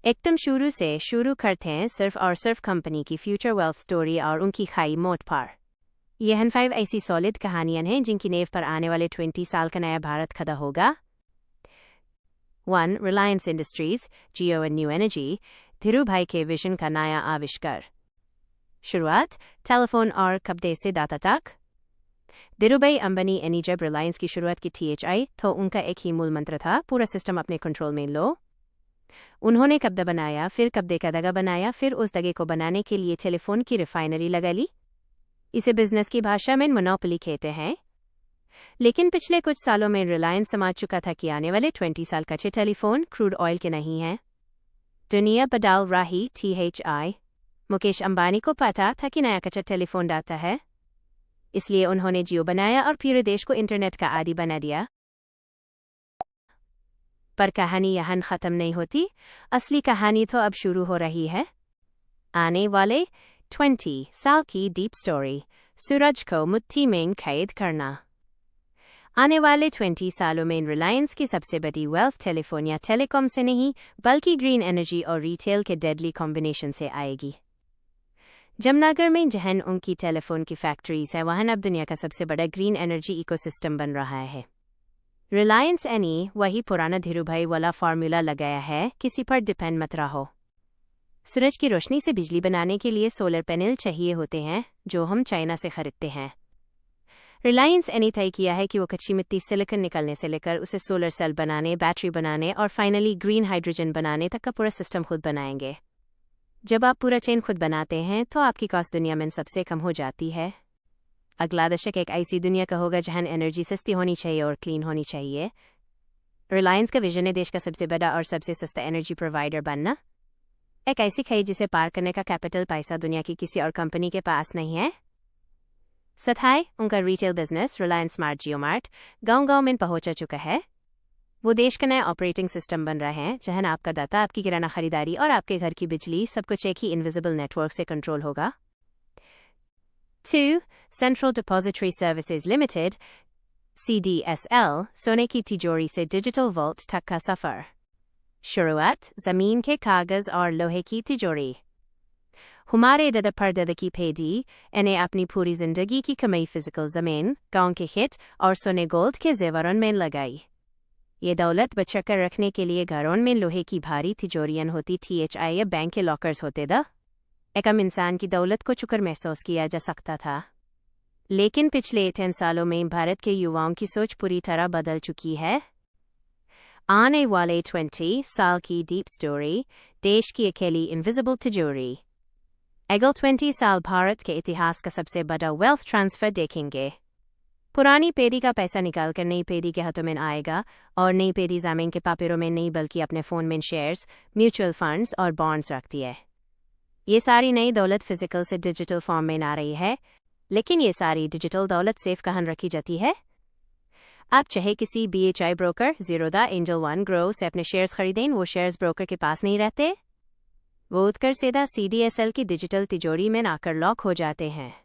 एकदम शुरू से शुरू करते हैं सिर्फ और सिर्फ कंपनी की फ्यूचर वेल्थ स्टोरी और उनकी खाई मोट पार। यह 5 ऐसी सॉलिड कहानियां हैं जिनकी नींव पर आने वाले 20 साल का नया भारत खड़ा होगा। 1. Reliance industries, Jio and new energy, Dhirubhai के विजन का नया आविष्कार। शुरुआत टेलीफोन और कपड़े से दाता तक। धीरूभाई अंबानी ने जब रिलायंस की शुरुआत की थी तो उनका एक ही मूल मंत्र था, पूरा सिस्टम अपने कंट्रोल में लो। उन्होंने कपड़ा बनाया, फिर कपड़े का धागा बनाया, फिर उस धागे को बनाने के लिए टेलीफोन की रिफाइनरी लगा ली। इसे बिजनेस की भाषा में मोनोपोली कहते हैं। लेकिन पिछले कुछ सालों में रिलायंस समझ चुका था कि आने वाले 20 साल कच्चे टेलीफोन क्रूड ऑयल के नहीं हैं। दुनिया बदल रही थी। मुकेश अंबानी को पता था कि नया कच्चा टेलीफोन डाटा है, इसलिए उन्होंने जियो बनाया और पूरे देश को इंटरनेट का आदी बना दिया। पर कहानी यहाँ खत्म नहीं होती, असली कहानी तो अब शुरू हो रही है। आने वाले 20 साल की डीप स्टोरी, सूरज को मुट्ठी में कैद करना। आने वाले 20 सालों में रिलायंस की सबसे बड़ी वेल्थ टेलीफोन या टेलीकॉम से नहीं, बल्कि ग्रीन एनर्जी और रिटेल के डेडली कॉम्बिनेशन से आएगी। जमनगर में जहन उनकी टेलीफोन की फैक्ट्रीज है, वहाँ अब दुनिया का सबसे बड़ा ग्रीन एनर्जी इकोसिस्टम बन रहा है। रिलायंस ने वही पुराना धीरूभाई वाला फार्मूला लगाया है, किसी पर डिपेंड मत रहो। सूरज की रोशनी से बिजली बनाने के लिए सोलर पैनल चाहिए होते हैं, जो हम चाइना से खरीदते हैं। रिलायंस ने तय किया है कि वो कच्ची मिट्टी सिलिकॉन निकलने से लेकर उसे सोलर सेल बनाने, बैटरी बनाने और फाइनली ग्रीन हाइड्रोजन बनाने तक का पूरा सिस्टम खुद बनाएंगे। जब आप पूरा चेन खुद बनाते हैं तो आपकी कॉस्ट दुनिया में सबसे कम हो जाती है। अगला दशक एक ऐसी दुनिया का होगा जहां एनर्जी सस्ती होनी चाहिए और क्लीन होनी चाहिए। रिलायंस का विजन है देश का सबसे बड़ा और सबसे सस्ता एनर्जी प्रोवाइडर बनना। एक ऐसी खाई जिसे पार करने का कैपिटल पैसा दुनिया की किसी और कंपनी के पास नहीं है। सथाई उनका रिटेल बिजनेस रिलायंस स्मार्ट जियो मार्ट गांव-गांव में पहुंच चुका है। वो देश का नया ऑपरेटिंग सिस्टम बन रहा है, जहां आपका डाटा, आपकी किराना खरीदारी और आपके घर की बिजली सब कुछ एक ही इनविजिबल नेटवर्क से कंट्रोल होगा। 2. Central depository services limited CDSL, सोने की तिजोरी से डिजिटल वॉल्ट तक का सफर। शुरुआत जमीन के कागज और लोहे की तिजोरी। हमारे दादा परदादा की पीढ़ी ने अपनी पूरी जिंदगी की कमाई फिजिकल जमीन, गांव के खेत और सोने गोल्ड के जेवरों में लगाई। ये दौलत बचा कर रखने के लिए घरों में लोहे की भारी तिजोरियां होती थी या बैंक के लॉकर्स होते थे। एक आम इंसान की दौलत को चुकर महसूस किया जा सकता था। लेकिन पिछले 10 सालों में भारत के युवाओं की सोच पूरी तरह बदल चुकी है। आने वाले 20 साल की डीप स्टोरी, देश की अकेली इनविजिबल तिजोरी। अगले 20 साल भारत के इतिहास का सबसे बड़ा वेल्थ ट्रांसफर देखेंगे। पुरानी पीढ़ी का पैसा निकाल कर नई पीढ़ी के हाथों में आएगा और नई पीढ़ी जमीन के पेपरों में नहीं बल्कि अपने फ़ोन में शेयर्स, म्यूचुअल फंड्स और बॉन्ड्स रखती है। ये सारी नई दौलत फिजिकल से डिजिटल फॉर्म में आ रही है, लेकिन ये सारी डिजिटल दौलत सेफ कहाँ रखी जाती है? आप चाहे किसी BHI broker, Zerodha, angel one, grow से अपने शेयर्स खरीदें, वो शेयर्स ब्रोकर के पास नहीं रहते। वो उठकर सीधा CDSL की डिजिटल तिजोरी में आकर लॉक हो जाते हैं।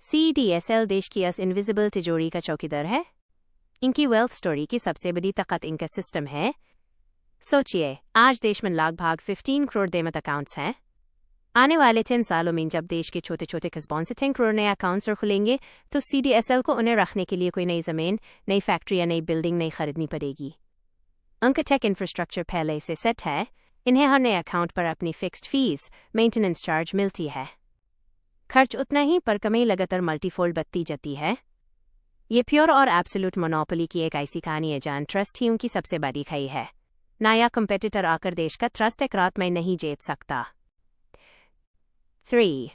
CDSL देश की इनविजिबल तिजोरी का चौकीदार है। इनकी वेल्थ स्टोरी की सबसे बड़ी ताकत इनका सिस्टम है। सोचिए, आज देश में लगभग 15 करोड़ डेमत अकाउंट्स हैं। आने वाले 10 सालों में जब देश के छोटे छोटे कस्बों से 10 करोड़ नए अकाउंट्स खुलेंगे तो CDSL को उन्हें रखने के लिए कोई नई जमीन, नई फैक्ट्री या नई बिल्डिंग नहीं खरीदनी पड़ेगी। उनका टेक इंफ्रास्ट्रक्चर पहले से सेट है। इन्हें हर नए अकाउंट पर अपनी फिक्स्ड फीस, मेंटेनेंस चार्ज मिलती है। खर्च उतना ही पर कमाई लगातार मल्टीफोल्ड बढ़ती जाती है। ये प्योर और एब्सोल्यूट मोनोपोली की एक ऐसी कहानी है जहां ट्रस्ट ही उनकी सबसे बड़ी खाई है। नया कंपेटिटर आकर देश का ट्रस्ट एक रात में नहीं जीत सकता। 3.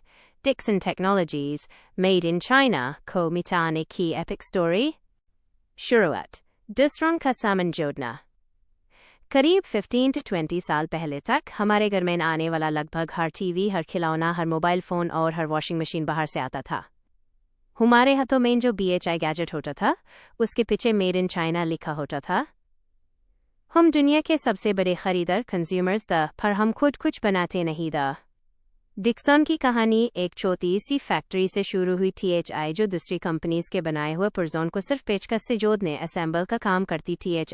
Dixon Technologies, Made in China को मिटाने की एपिक स्टोरी। शुरुआत दूसरों का सामान जोड़ना। करीब 15 से 20 साल पहले तक हमारे घर में आने वाला लगभग हर टीवी, हर खिलौना, हर मोबाइल फ़ोन और हर वॉशिंग मशीन बाहर से आता था। हमारे हाथों में जो BHI गैजेट होता था, उसके पीछे मेड इन चाइना लिखा होता था। हम दुनिया के सबसे बड़े खरीदार कंज्यूमर्स थे, पर हम खुद कुछ बनाते नहीं थे। डिक्सन की कहानी एक छोटी सी फैक्ट्री से शुरू हुई थी, जो दूसरी कंपनीज के बनाए हुए पुर्जों को सिर्फ पेचकस से जोड़ने असेंबल का काम करती थी।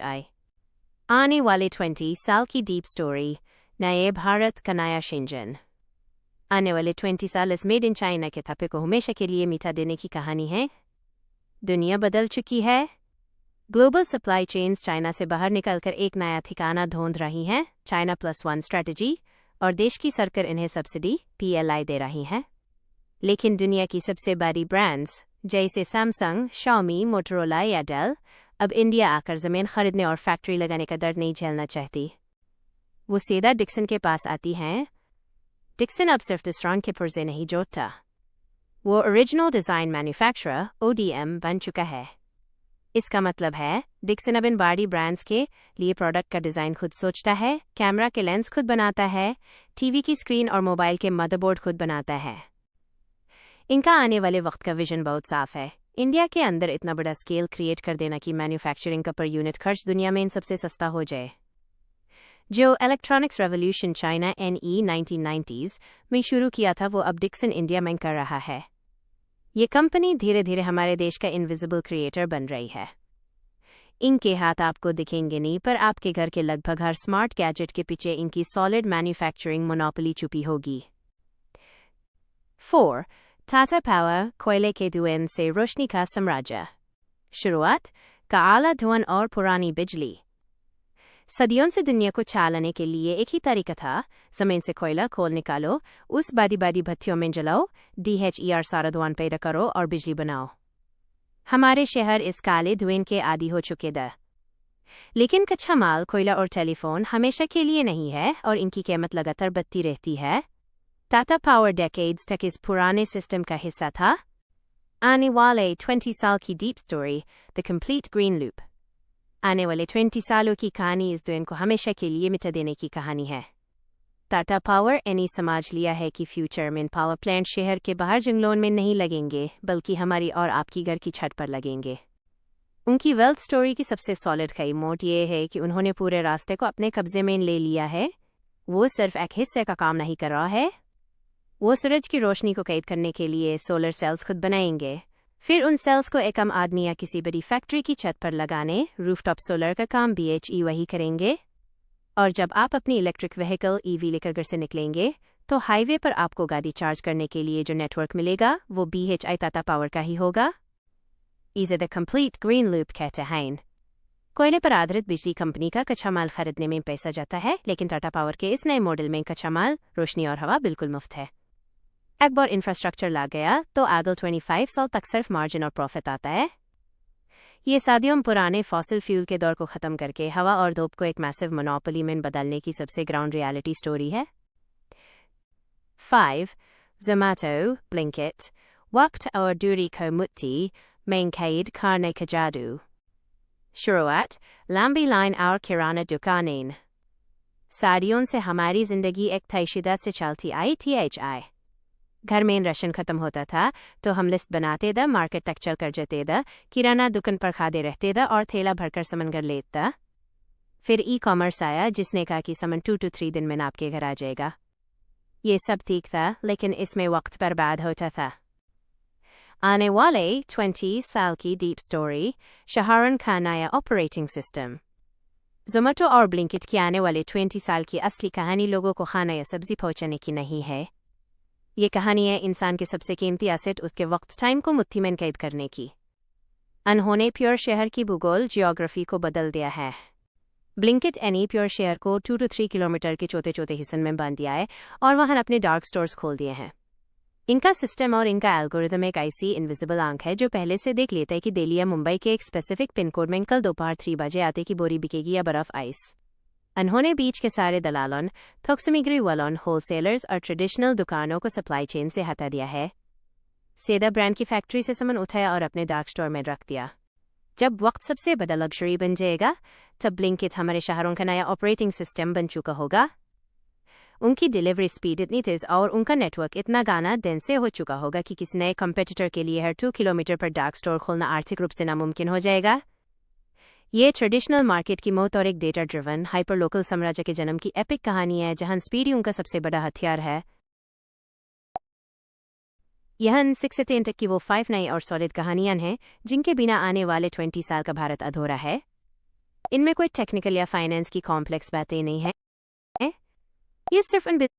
आने वाले 20 साल की डीप स्टोरी, नए भारत का नया शेंजन। आने वाले 20 साल इस मेड इन चाइना के थप्पे को हमेशा के लिए मिटा देने की कहानी है। दुनिया बदल चुकी है। ग्लोबल सप्लाई चेन्स चाइना से बाहर निकलकर एक नया ठिकाना ढूंढ रही हैं, चाइना +1 स्ट्रैटेजी, और देश की सरकार इन्हें सब्सिडी PLI दे रही है। लेकिन दुनिया की सबसे बड़ी ब्रांड्स जैसे सैमसंग, शाओमी, मोटोरोला या डेल अब इंडिया आकर ज़मीन खरीदने और फैक्ट्री लगाने का दर्द नहीं झेलना चाहती। वो सीधा डिक्सन के पास आती हैं। डिक्सन अब सिर्फ रेस्टोरेंट के पुर्जे नहीं जोड़ता, वो ओरिजिनल डिज़ाइन मैन्युफैक्चरर ODM बन चुका है। इसका मतलब है डिक्सन अब इन बड़ी ब्रांड्स के लिए प्रोडक्ट का डिज़ाइन खुद सोचता है, कैमरा के लेंस खुद बनाता है, टीवी की स्क्रीन और मोबाइल के मदरबोर्ड खुद बनाता है। इनका आने वाले वक्त का विजन बहुत साफ है, इंडिया के अंदर इतना बड़ा स्केल क्रिएट कर देना कि मैन्युफैक्चरिंग का पर यूनिट खर्च दुनिया में इन सबसे सस्ता हो जाए। जो electronics revolution China NE 1990s में शुरू किया था, वो अब डिक्सन इंडिया में कर रहा है। ये कंपनी धीरे धीरे हमारे देश का इनविजिबल क्रिएटर बन रही है। इनके हाथ आपको दिखेंगे नहीं, पर आपके घर के लगभग हर स्मार्ट गैजेट के पीछे इनकी सॉलिड मैन्युफैक्चरिंग मोनोपोली छुपी होगी। 4. टाटा पावर, कोयले के धुएं से रोशनी का साम्राज्य। शुरुआत, काला धुआं और पुरानी बिजली। सदियों से दुनिया को चलाने के लिए एक ही तरीका था, जमीन से कोयला खोल निकालो, उस बादी भट्टियों में जलाओ, DHER सारा धुआं पैदा करो और बिजली बनाओ। हमारे शहर इस काले धुएं के आदी हो चुके थे। लेकिन कच्चा माल, कोयला और टेलीफोन हमेशा के लिए नहीं है, और इनकी कीमत लगातार बढ़ती रहती है। टाटा पावर डेकेड्स तक इस पुराने सिस्टम का हिस्सा था। आने वाले 20 साल की deep story, the complete green loop. आने वाले 20 सालों की कहानी इस धुएं को हमेशा के लिए मिटा देने की कहानी है। टाटा पावर ने समझ लिया है कि फ्यूचर में पावर प्लांट शहर के बाहर जंगलों में नहीं लगेंगे, बल्कि हमारी और आपकी घर की छत पर लगेंगे। उनकी वेल्थ स्टोरी की सबसे सॉलिड कई मोट ये है कि उन्होंने पूरे रास्ते को अपने कब्जे में ले लिया है। वो सिर्फ एक हिस्से का काम नहीं कर रहा है, वो सूरज की रोशनी को कैद करने के लिए सोलर सेल्स खुद बनाएंगे, फिर उन सेल्स को एक आम आदमी या किसी बड़ी फैक्ट्री की छत पर लगाने, रूफटॉप सोलर का काम BHE वही करेंगे। और जब आप अपनी इलेक्ट्रिक व्हीकल EV लेकर घर से निकलेंगे, तो हाईवे पर आपको गाड़ी चार्ज करने के लिए जो नेटवर्क मिलेगा, वो BHI टाटा पावर का ही होगा। इसे द कंप्लीट ग्रीन लूप कहते हैं। कोयले पर आधारित बिजली कंपनी का कच्चा माल खरीदने में पैसा जाता है, लेकिन टाटा पावर के इस नए मॉडल में कच्चा माल, रोशनी और हवा बिल्कुल मुफ्त है। एक बार इंफ्रास्ट्रक्चर ला गया तो अगले 25 साल तक सिर्फ मार्जिन और प्रॉफिट आता है। ये सदियों पुराने फॉसिल फ्यूल के दौर को ख़त्म करके हवा और धूप को एक मैसिव मोनोपोली में बदलने की सबसे ग्राउंड रियलिटी स्टोरी है। 5. Zomato, Blinkit, वक्त और दूरी को मुट्ठी में कैद करने का जादू। शुरुआत, लंबी लाइन और किराना दुकानें। सदियों से हमारी जिंदगी एक तय शिद्दत से चलती आई थी। घर में राशन खत्म होता था तो हम लिस्ट बनाते थे, मार्केट तक चल कर जाते थे, किराना दुकान पर खाते रहते थे और थैला भरकर सामान घर लेता। फिर ई-कॉमर्स आया जिसने कहा कि सामान 2 to 3 दिन में आपके घर आ जाएगा। ये सब ठीक था, लेकिन इसमें वक्त बर्बाद होता था। आने वाले 20 साल की डीप स्टोरी, शहरों का नया ऑपरेटिंग सिस्टम। जोमेटो और ब्लिंकिट की आने वाले 20 साल की असली कहानी लोगों को खाना या सब्जी पहुंचाने की नहीं है। ये कहानी है इंसान के सबसे कीमती एसेट, उसके वक्त टाइम को मुट्ठी में कैद करने की। उन्होंने प्योर शहर की भूगोल जियोग्राफी को बदल दिया है। ब्लिंकिट ने प्योर शहर को 2 to 3 किलोमीटर के छोटे छोटे हिस्सों में बांध दिया है और वहां अपने डार्क स्टोर्स खोल दिए हैं। इनका सिस्टम और इनका एल्गोरिथम एक ऐसी इनविजिबल आंख है जो पहले से देख लेता है कि दिल्ली या मुंबई के एक स्पेसिफिक पिन कोड में कल दोपहर 3 बजे आते की बोरी बिकेगी या बर्फ आइस। उन्होंने बीच के सारे दलालों, थोक सामग्री वालों, होलसेलर्स और ट्रेडिशनल दुकानों को सप्लाई चेन से हटा दिया है। सीधा ब्रांड की फैक्ट्री से सामान उठाया और अपने डार्क स्टोर में रख दिया। जब वक्त सबसे बड़ा लग्जरी बन जाएगा, तब ब्लिंकिट हमारे शहरों का नया ऑपरेटिंग सिस्टम बन चुका होगा। उनकी डिलीवरी स्पीड इतनी तेज और उनका नेटवर्क इतना गाना दिन से हो चुका होगा कि किसी नए कंपेटिटर के लिए हर 2 किलोमीटर पर डार्क स्टोर खोलना आर्थिक रूप से नामुमकिन हो जाएगा। ये ट्रेडिशनल मार्केट की मौत और एक डेटा ड्रिवन हाइपर लोकल साम्राज्य के जन्म की एपिक कहानी है, जहां स्पीड ही उनका सबसे बड़ा हथियार है। यह 6 तक की वो 5 नई और सॉलिड कहानियां हैं जिनके बिना आने वाले 20 साल का भारत अधूरा है। इनमें कोई टेक्निकल या फाइनेंस की कॉम्प्लेक्स बातें नहीं है। ये सिर्फ उन बिजनेस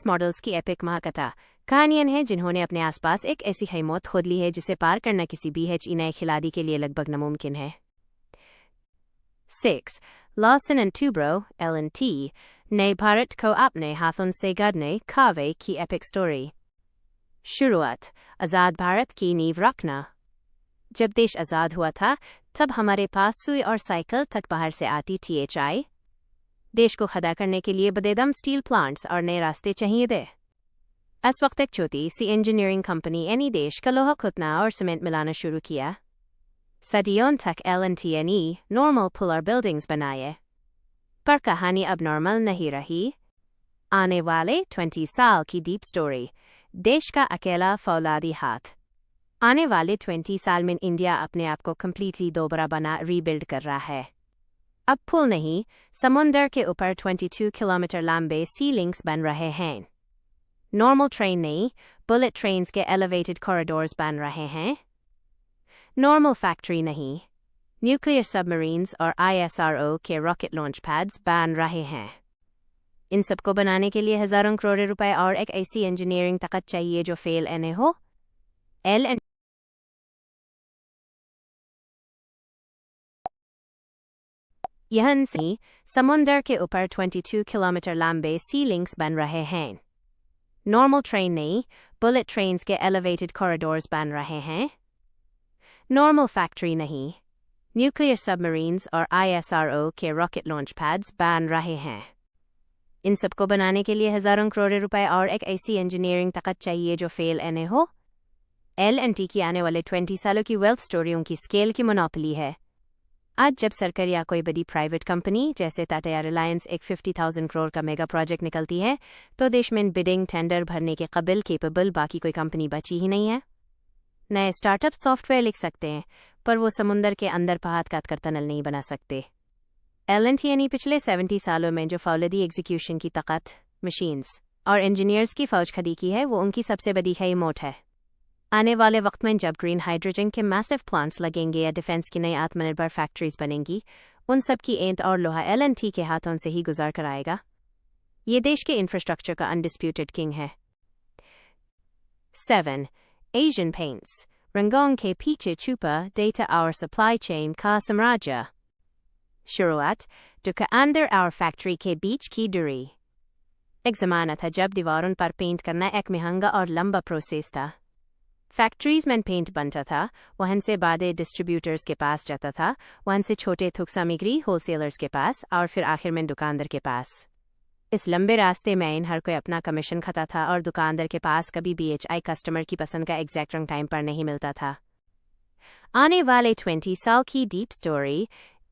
मॉडल्स की एपिक महाकथा कहानियां हैं जिन्होंने अपने आसपास एक ऐसी हिम्मत खोद ली है जिसे पार करना किसी भी नए खिलाड़ी के लिए लगभग नामुमकिन है। 6. लॉसन एंड ट्यूब्रो L&T नए भारत को अपने हाथों से गढ़ने खावे की एपिक स्टोरी। शुरुआत आज़ाद भारत की नींव रखना। जब देश आज़ाद हुआ था तब हमारे पास सुई और साइकिल तक बाहर से आती थी। देश को खड़ा करने के लिए बदेदम स्टील प्लांट्स और नए रास्ते चाहिए थे। इस वक्त एक छोटी सी इंजीनियरिंग कंपनी एनी देश का लोहा खोदना और सीमेंट मिलाना शुरू किया। सदियों तक L&T नॉर्मल पुलर बिल्डिंग्स बनाए, पर कहानी अब नॉर्मल नहीं रही। आने वाले 20 साल की डीप स्टोरी, देश का अकेला फौलादी हाथ। आने वाले 20 साल में इंडिया अपने आप को कम्प्लीटली दोबारा बना रीबिल्ड कर रहा है। अब पुल नहीं, समुंदर के ऊपर 22 किलोमीटर लंबे सी लिंक्स बन रहे हैं। नॉर्मल ट्रेन नहीं, बुलेट ट्रेन्स के एलिवेटेड कॉरिडोर्स बन रहे हैं। नॉर्मल फैक्ट्री नहीं, न्यूक्लियर सबमरीन्स और ISRO के रॉकेट लॉन्च पैड्स बन रहे हैं। इन सबको बनाने के लिए हजारों करोड़ रुपए और एक ऐसी इंजीनियरिंग ताकत चाहिए जो फेल न हो। L&T यहन से समुंदर के ऊपर 22 किलोमीटर लंबे सी लिंक्स बन रहे हैं। नॉर्मल ट्रेन नहीं, बुलेट ट्रेन्स के एलिवेटेड कॉरिडोर्स बन रहे हैं। नॉर्मल फैक्ट्री नहीं, न्यूक्लियर सबमरीन्स और ISRO के रॉकेट लॉन्च पैड्स बन रहे हैं। इन सबको बनाने के लिए हजारों करोड़ रुपए और एक ऐसी इंजीनियरिंग ताकत चाहिए जो फेल न हो। L&T की आने वाले 20 सालों की वेल्थ स्टोरियों की स्केल की मोनोपोली है। आज जब सरकार या कोई बड़ी प्राइवेट कंपनी जैसे टाटा या रिलायंस एक 50,000 करोड़ का मेगा प्रोजेक्ट निकलती है तो देश में बिडिंग टेंडर भरने के काबिल केपेबल बाकी कोई कंपनी बची ही नहीं है। नए स्टार्टअप सॉफ्टवेयर लिख सकते हैं पर वो समुंदर के अंदर पहाड़ काट कर टनल नहीं बना सकते। L&T पिछले 70 सालों में जो फौलादी एग्जीक्यूशन की ताकत, मशीन्स और इंजीनियर्स की फौज खड़ी की है वो उनकी सबसे बड़ी हिम्मत है। आने वाले वक्त में जब ग्रीन हाइड्रोजन के मैसिव प्लांट्स लगेंगे या डिफेंस की नई आत्मनिर्भर फैक्ट्रीज बनेंगी, उन सब की ईंट और लोहा L&T के हाथों से ही गुजार कर आएगा। ये देश के इंफ्रास्ट्रक्चर का अनडिस्प्यूटेड किंग है। 7. एशियन पेंट्स रंगों के पीछे छुपा डेटा और सप्लाई चेन का साम्राज्य। शुरुआत दुकानदार और फैक्ट्री के बीच की दूरी। एक ज़माना था जब दीवारों पर पेंट करना एक महंगा और लंबा प्रोसेस था। फैक्ट्रीज में पेंट बनता था, वहाँ से बादे डिस्ट्रीब्यूटर्स के पास जाता था, वहाँ से छोटे थोक सामग्री होलसेलर्स के पास और फिर आखिर में दुकानदार के पास। इस लंबे रास्ते में हर कोई अपना कमीशन खाता था और दुकानदार के पास कभी भी कस्टमर की पसंद का एग्जैक्ट रंग टाइम पर नहीं मिलता था। आने वाले 20 साल की डीप स्टोरी,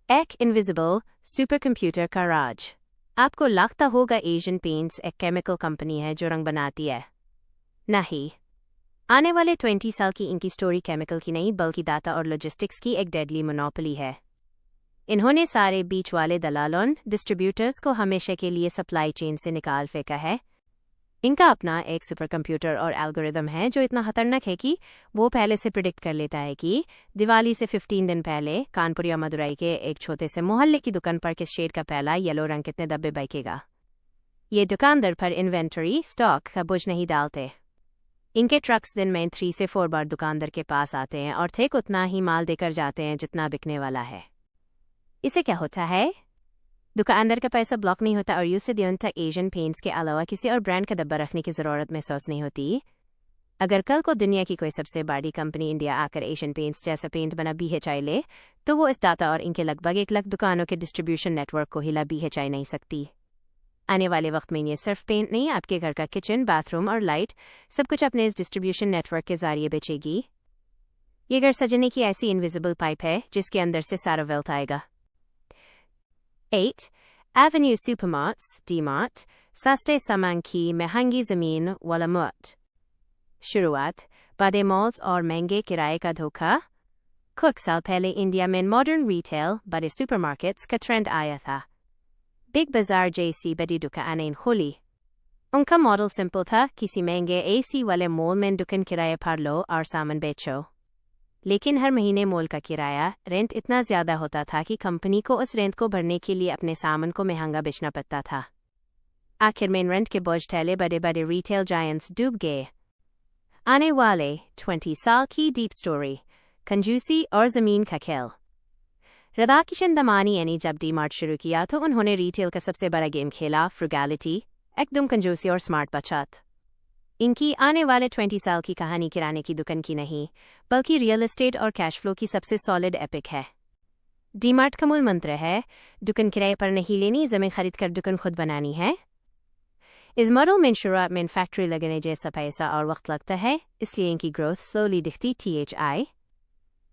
एक इनविजिबल सुपर कंप्यूटर का राज। आपको लगता होगा एशियन पेंट्स एक केमिकल कंपनी है जो रंग बनाती है। नहीं, आने वाले 20 साल की इनकी स्टोरी केमिकल की नहीं बल्कि डाटा और लॉजिस्टिक्स की एक डेडली मोनोपोली है। इन्होंने सारे बीच वाले दलालों, डिस्ट्रीब्यूटर्स को हमेशा के लिए सप्लाई चेन से निकाल फेंका है। इनका अपना एक सुपर कंप्यूटर और एल्गोरिदम है जो इतना खतरनाक है कि वो पहले से प्रिडिक्ट कर लेता है कि दिवाली से 15 दिन पहले कानपुर या मदुरई के एक छोटे से मोहल्ले की दुकान पर किस शेड का पहला येलो रंग कितने डब्बे बिकेगा। ये दुकानदार पर इन्वेंटरी स्टॉक का बोझ नहीं डालते। इनके ट्रक्स दिन में 3 से 4 बार दुकानदार के पास आते हैं और ठीक उतना ही माल देकर जाते हैं जितना बिकने वाला है। इसे क्या होता है? दुकानदार का पैसा ब्लॉक नहीं होता और यूं दिनों तक एशियन पेंट्स के अलावा किसी और ब्रांड का डब्बा रखने की ज़रूरत महसूस नहीं होती। अगर कल को दुनिया की कोई सबसे बड़ी कंपनी इंडिया आकर एशियन पेंट्स जैसा पेंट बना BHI ले तो वो इस डाटा और इनके लगभग 1 लाख दुकानों के डिस्ट्रीब्यूशन नेटवर्क को हिला BHI नहीं सकती। आने वाले वक्त में ये सिर्फ पेंट नहीं, आपके घर का किचन, बाथरूम और लाइट सब कुछ अपने इस डिस्ट्रीब्यूशन नेटवर्क के जरिए बेचेगी। ये घर सजने की ऐसी इनविजिबल पाइप है जिसके अंदर से सारा वेल्थ आएगा। 8. एवेन्यू सुपरमार्ट्स DMart सस्ते सामान की महंगी ज़मीन वाला मुफ्त। शुरुआत बड़े मॉल्स और महंगे किराए का धोखा। कुछ साल पहले इंडिया में मॉडर्न रिटेल बड़े सुपरमार्केट्स का ट्रेंड आया था। बिग बाजार जैसी बड़ी दुकानें खोली। उनका मॉडल सिंपल था, किसी महंगे AC वाले मॉल में दुकान किराए पर लो और सामान बेचो। लेकिन हर महीने मॉल का किराया रेंट इतना ज़्यादा होता था कि कंपनी को उस रेंट को भरने के लिए अपने सामान को महंगा बेचना पड़ता था। आखिर में रेंट के बोझ ठहले बड़े बड़े रिटेल जायंट्स डूब गए। आने वाले 20 साल की डीप स्टोरी, कंजूसी और ज़मीन का खेल। राधाकिशन दमानी ने जब डी-मार्ट शुरू किया तो उन्होंने रिटेल का सबसे बड़ा गेम खेला, फ्रुगैलिटी, एकदम कंजूसी और स्मार्ट बचत। इनकी आने वाले 20 साल की कहानी किराने की दुकान की नहीं, बल्कि रियल एस्टेट और कैश फ्लो की सबसे सॉलिड एपिक है। डी-मार्ट का मूल मंत्र है, दुकान किराए पर नहीं लेनी, ज़मीन खरीद कर दुकान खुद बनानी है। इस मॉडल में शुरुआत में फैक्ट्री लगने जैसा पैसा और वक्त लगता है, इसलिए इनकी ग्रोथ स्लोली दिखती थी।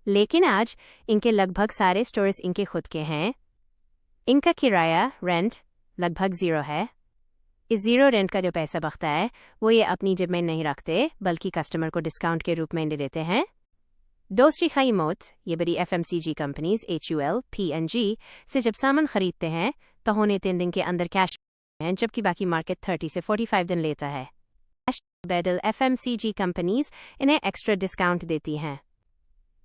लेकिन आज इनके लगभग सारे स्टोर्स इनके खुद के हैं। इनका किराया रेंट लगभग ज़ीरो है। इस ज़ीरो रेंट का जो पैसा बचता है वो ये अपनी जेब में नहीं रखते, बल्कि कस्टमर को डिस्काउंट के रूप में दे देते हैं। दूसरी खाई मौत, ये बड़ी FMCG कंपनीज HUL, P&G से जब सामान खरीदते हैं तो उन्हें 3 दिन के अंदर कैश हैं, जबकि बाकी मार्केट 30 से 45 दिन लेता है। बेडल FMCG कंपनीज इन्हें एक्स्ट्रा डिस्काउंट देती हैं।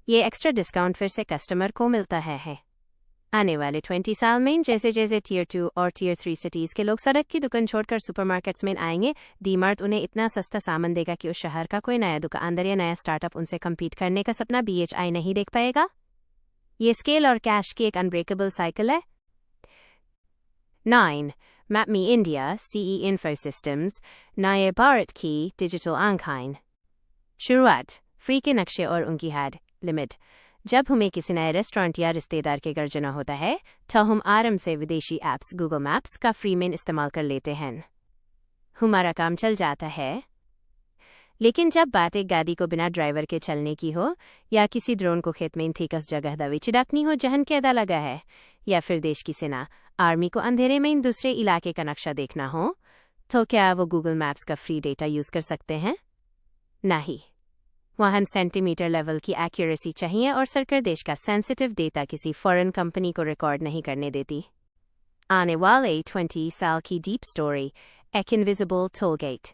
ये एक्स्ट्रा डिस्काउंट फिर से कस्टमर को मिलता है। आने वाले 20 साल में जैसे जैसे Tier 2 और Tier 3 सिटीज़ के लोग सड़क की दुकान छोड़कर सुपरमार्केट्स में आएंगे, डी-मार्ट उन्हें इतना सस्ता सामान देगा कि उस शहर का कोई नया दुकानदार या नया स्टार्टअप उनसे कम्पीट करने का सपना BHI नहीं देख पाएगा। ये स्केल और कैश की एक अनब्रेकेबल साइकिल है। 9. MapMe India CE Info Systems, नए भारत की डिजिटल आंखाइन। शुरुआत, फ्री के नक्शे और उनकी हैड लिमिट। जब हमें किसी नए रेस्टोरेंट या रिश्तेदार के घर जाना होता है तो हम आराम से विदेशी ऐप्स गूगल मैप्स का फ्री में इस्तेमाल कर लेते हैं। हमारा काम चल जाता है। लेकिन जब बात एक गाड़ी को बिना ड्राइवर के चलने की हो, या किसी ड्रोन को खेत में थिकस जगह दवी छिड़कनी हो जहन कैदा लगा है, या फिर देश की सेना आर्मी को अंधेरे में दूसरे इलाके का नक्शा देखना हो, तो क्या वो गूगल मैप्स का फ्री डेटा यूज़ कर सकते हैं? नहीं। वहाँ सेंटीमीटर लेवल की एक्यूरेसी चाहिए और सरकार देश का सेंसिटिव डेटा किसी फॉरेन कंपनी को रिकॉर्ड नहीं करने देती। आने वाले 20 साल की डीप स्टोरी, एक इनविजिबल टोल गेट।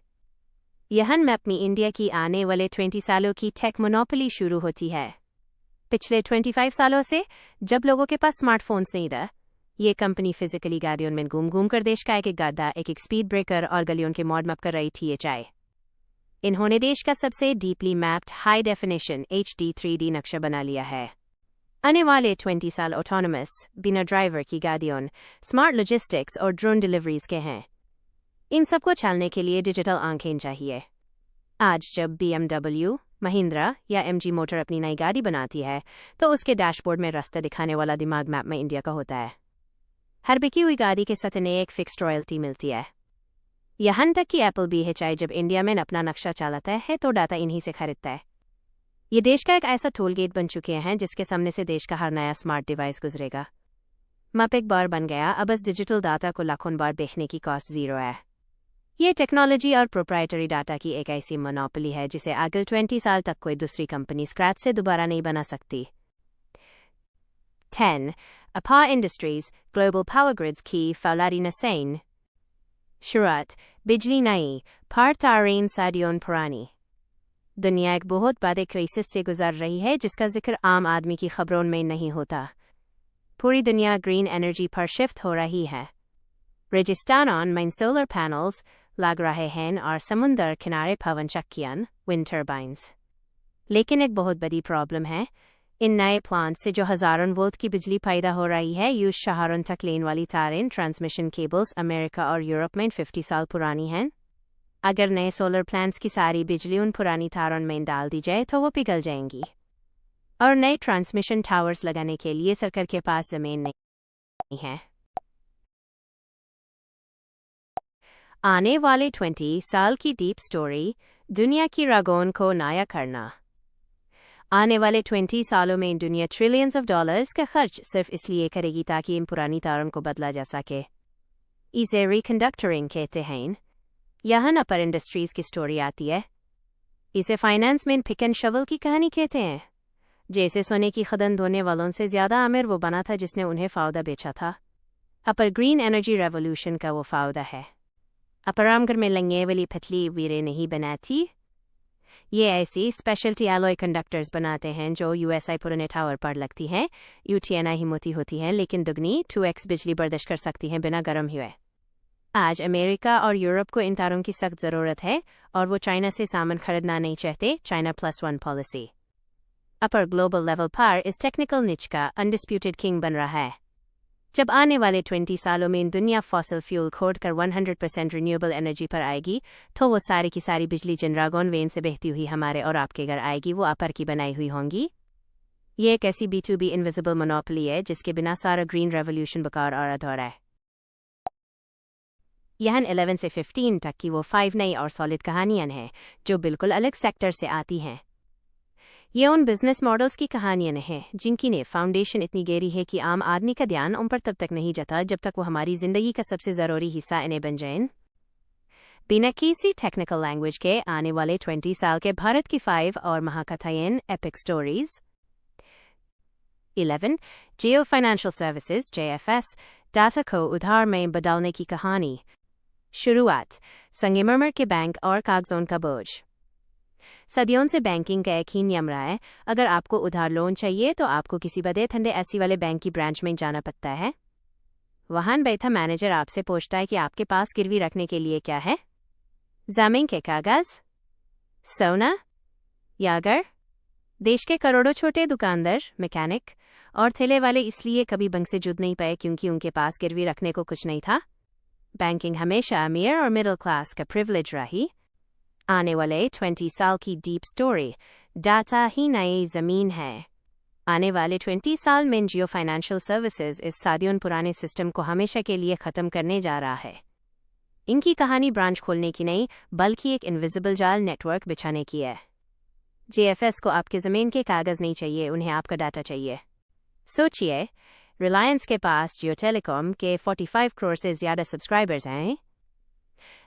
यह मैपमी इंडिया की आने वाले 20 सालों की टेक मोनोपोली शुरू होती है। पिछले 25 सालों से, जब लोगों के पास स्मार्टफोन्स नहीं था, ये कंपनी फिजिकली गाड़ियों में घूम घूम कर देश का एक एक गड्ढा, एक एक स्पीड ब्रेकर और गलियों के मॉड मैप कर रही थी। इन्होंने देश का सबसे deeply mapped high definition HD 3D नक्शा बना लिया है। आने वाले 20 साल ऑटोनमस, बिना ड्राइवर की गाड़ियों, स्मार्ट लॉजिस्टिक्स और ड्रोन डिलीवरीज के हैं। इन सबको चलने के लिए डिजिटल आंखें चाहिए। आज जब BMW, महिंद्रा या MG मोटर अपनी नई गाड़ी बनाती है तो उसके डैशबोर्ड में रास्ता दिखाने वाला दिमाग मैप में इंडिया का होता है। हर बिकी हुई गाड़ी के साथ इन्हें एक फिक्स्ड रॉयल्टी मिलती है। यहाँ तक कि एप्पल BHI जब इंडिया में अपना नक्शा चलाता है तो डाटा इन्हीं से खरीदता है। ये देश का एक ऐसा टोल गेट बन चुके हैं जिसके सामने से देश का हर नया स्मार्ट डिवाइस गुजरेगा। मैप एक बार बन गया, अब बस डिजिटल डाटा को लाखों बार देखने की कॉस्ट ज़ीरो है। ये टेक्नोलॉजी और प्रोप्राइटरी डाटा की एक ऐसी मोनोपोली है जिसे अगले 20 साल तक कोई दूसरी कंपनी स्क्रैच से दोबारा नहीं बना सकती। 10. APA Industries, Global Power Grids की फौलादी नसैन। शुरुआत, बिजली नई, पर तारीन सादियों पुरानी। दुनिया एक बहुत बड़े क्राइसिस से गुजर रही है जिसका जिक्र आम आदमी की खबरों में नहीं होता। पूरी दुनिया ग्रीन एनर्जी पर शिफ्ट हो रही है। रेगिस्तानों में सोलर पैनल्स लग रहे हैं और समुद्र किनारे पवन चक्कियां, विंड टर्बाइन्स। लेकिन एक बहुत बड़ी प्रॉब्लम है, इन नए प्लांट से जो हज़ारों वोल्ट की बिजली पैदा हो रही है, यूज शहरों तक लेने वाली तारें, ट्रांसमिशन केबल्स अमेरिका और यूरोप में 50 साल पुरानी हैं। अगर नए सोलर प्लांट्स की सारी बिजली उन पुरानी तारों में डाल दी जाए तो वो पिघल जाएंगी, और नए ट्रांसमिशन टावर्स लगाने के लिए सरकार के पास ज़मीन नहीं है। आने वाले 20 साल की डीप स्टोरी, दुनिया की रागों को नया करना। आने वाले 20 सालों में दुनिया ट्रिलियंस ऑफ डॉलर्स का खर्च सिर्फ इसलिए करेगी ताकि इन पुरानी तारों को बदला जा सके। इसे रिकंडक्टरिंग कहते हैं। यहाँ अपर इंडस्ट्रीज की स्टोरी आती है। इसे फाइनेंस में पिक एंड शवल की कहानी कहते हैं। जैसे सोने की खदान धोने वालों से ज़्यादा अमीर वो बना था जिसने उन्हें फायदा बेचा था। अपर ग्रीन एनर्जी रेवोल्यूशन का वो फायदा है। अपर रामगढ़ में लंगे वाली पतली वीरें नहीं बनाती। ये ऐसी स्पेशलिटी एलॉय कंडक्टर्स बनाते हैं जो यूएसआई पुराने टावर पर लगती हैं। यूटीएनआई ही मोटी होती हैं लेकिन दुगनी 2x बिजली बर्दाश्त कर सकती हैं बिना गर्म हुए। आज अमेरिका और यूरोप को इन तारों की सख्त ज़रूरत है और वो चाइना से सामान खरीदना नहीं चाहते। चाइना +1 पॉलिसी अपर ग्लोबल लेवल पर इस टेक्निकल निच का अनडिस्प्यूटेड किंग बन रहा है। जब आने वाले 20 सालों में दुनिया फॉसिल फ्यूल छोड़कर 100% रिन्यूएबल एनर्जी पर आएगी तो वो सारी की सारी बिजली जिन रागोन वेन से बहती हुई हमारे और आपके घर आएगी वो अपर की बनाई हुई होंगी। ये एक ऐसी B2B इनविजिबल मोनोपोली है जिसके बिना सारा ग्रीन रेवोल्यूशन बेकार और अधूरा है। यहाँ 11 से 15 तक की वो 5 नई और सॉलिड कहानियां हैं जो बिल्कुल अलग सेक्टर से आती हैं। ये उन बिजनेस मॉडल्स की कहानियां हैं जिनकी ने फाउंडेशन इतनी गहरी है कि आम आदमी का ध्यान उन पर तब तक नहीं जाता जब तक वो हमारी जिंदगी का सबसे ज़रूरी हिस्सा इन्हें बन जाएं। बिना किसी टेक्निकल लैंग्वेज के आने वाले 20 साल के भारत की 5 और महाकथाएं एपिक स्टोरीज। 11 जियो फाइनेंशियल सर्विसेज JFS डाटा को उधार में बदलने की कहानी। शुरुआत संगमरमर के बैंक और कागजों का बोझ। सदियों से बैंकिंग का एक ही नियम रहा है, अगर आपको उधार लोन चाहिए तो आपको किसी बड़े ठंडे ऐसी वाले बैंक की ब्रांच में जाना पड़ता है। वहां बैठा मैनेजर आपसे पूछता है कि आपके पास गिरवी रखने के लिए क्या है, जमीन के कागज, सोना या घर। देश के करोड़ों छोटे दुकानदार, मैकेनिक और ठेले वाले इसलिए कभी बैंक से जुड़ नहीं पाए क्योंकि उनके पास गिरवी रखने को कुछ नहीं था। बैंकिंग हमेशा अमीर और मिडिल क्लास का प्रिविलेज रही। आने वाले 20 साल की डीप स्टोरी डाटा ही नई ज़मीन है। आने वाले 20 साल में जियो फाइनेंशियल सर्विसेज इस सदियों पुराने सिस्टम को हमेशा के लिए ख़त्म करने जा रहा है। इनकी कहानी ब्रांच खोलने की नहीं बल्कि एक इनविजिबल जाल नेटवर्क बिछाने की है। JFS को आपके ज़मीन के कागज़ नहीं चाहिए, उन्हें आपका डाटा चाहिए। सोचिए, रिलायंस के पास जियो टेलीकॉम के 45 करोड़ से ज़्यादा सब्सक्राइबर्स हैं।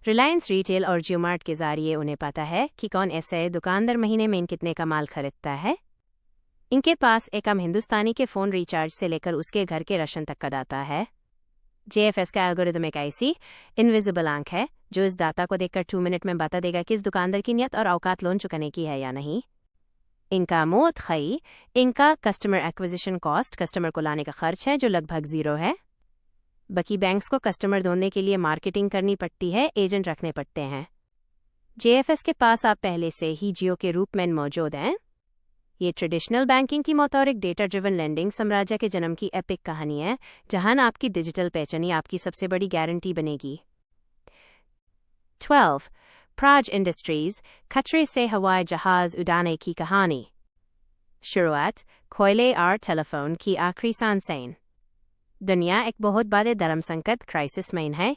रिलायंस रिटेल और जियो मार्ट के जरिए उन्हें पता है कि कौन ऐसे दुकानदार महीने में कितने का माल खरीदता है। इनके पास एक आम हिंदुस्तानी के फ़ोन रिचार्ज से लेकर उसके घर के राशन तक का डाटा है। JFS का एल्गोरिदम एक ऐसी इनविजिबल आंख है जो इस डाटा को देखकर 2 मिनट में बता देगा कि इस दुकानदार की नियत और औकात लोन चुकाने की है या नहीं। इनका मोत खई, इनका कस्टमर एक्विजिशन कॉस्ट, कस्टमर को लाने का खर्च है जो लगभग 0 है। बाकी बैंक्स को कस्टमर ढूंढने के लिए मार्केटिंग करनी पड़ती है, एजेंट रखने पड़ते हैं। JFS के पास आप पहले से ही जियो के रूप में मौजूद हैं। ये ट्रेडिशनल बैंकिंग की मोटोरिक डेटा ड्रिवन लेंडिंग साम्राज्य के जन्म की एपिक कहानी है जहां आपकी डिजिटल पहचान ही आपकी सबसे बड़ी गारंटी बनेगी। 12 प्राज इंडस्ट्रीज खतरे से हवाई जहाज उड़ाने की कहानी। शुरुआत कोयले और टेलीफोन की आखिरी सांसें। दुनिया एक बहुत बड़े धर्म संकट क्राइसिस में है।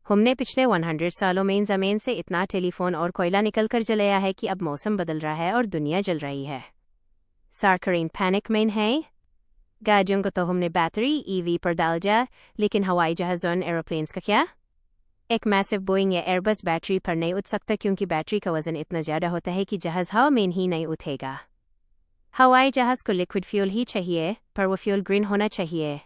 हमने पिछले 100 सालों में ज़मीन से इतना टेलीफोन और कोयला निकलकर जलाया है कि अब मौसम बदल रहा है और दुनिया जल रही है। सरकारें पैनिक में है। गाड़ियों को तो हमने बैटरी EV पर डाल दिया, लेकिन हवाई जहाज़ों एरोप्लेन्स का क्या? एक मैसिव बोइंग या एयरबस बैटरी पर नहीं उठ सकता क्योंकि बैटरी का वजन इतना ज़्यादा होता है कि जहाज़ हवा में ही नहीं उठेगा। हवाई जहाज़ को लिक्विड फ्यूल ही चाहिए, पर वो फ्यूल ग्रीन होना चाहिए।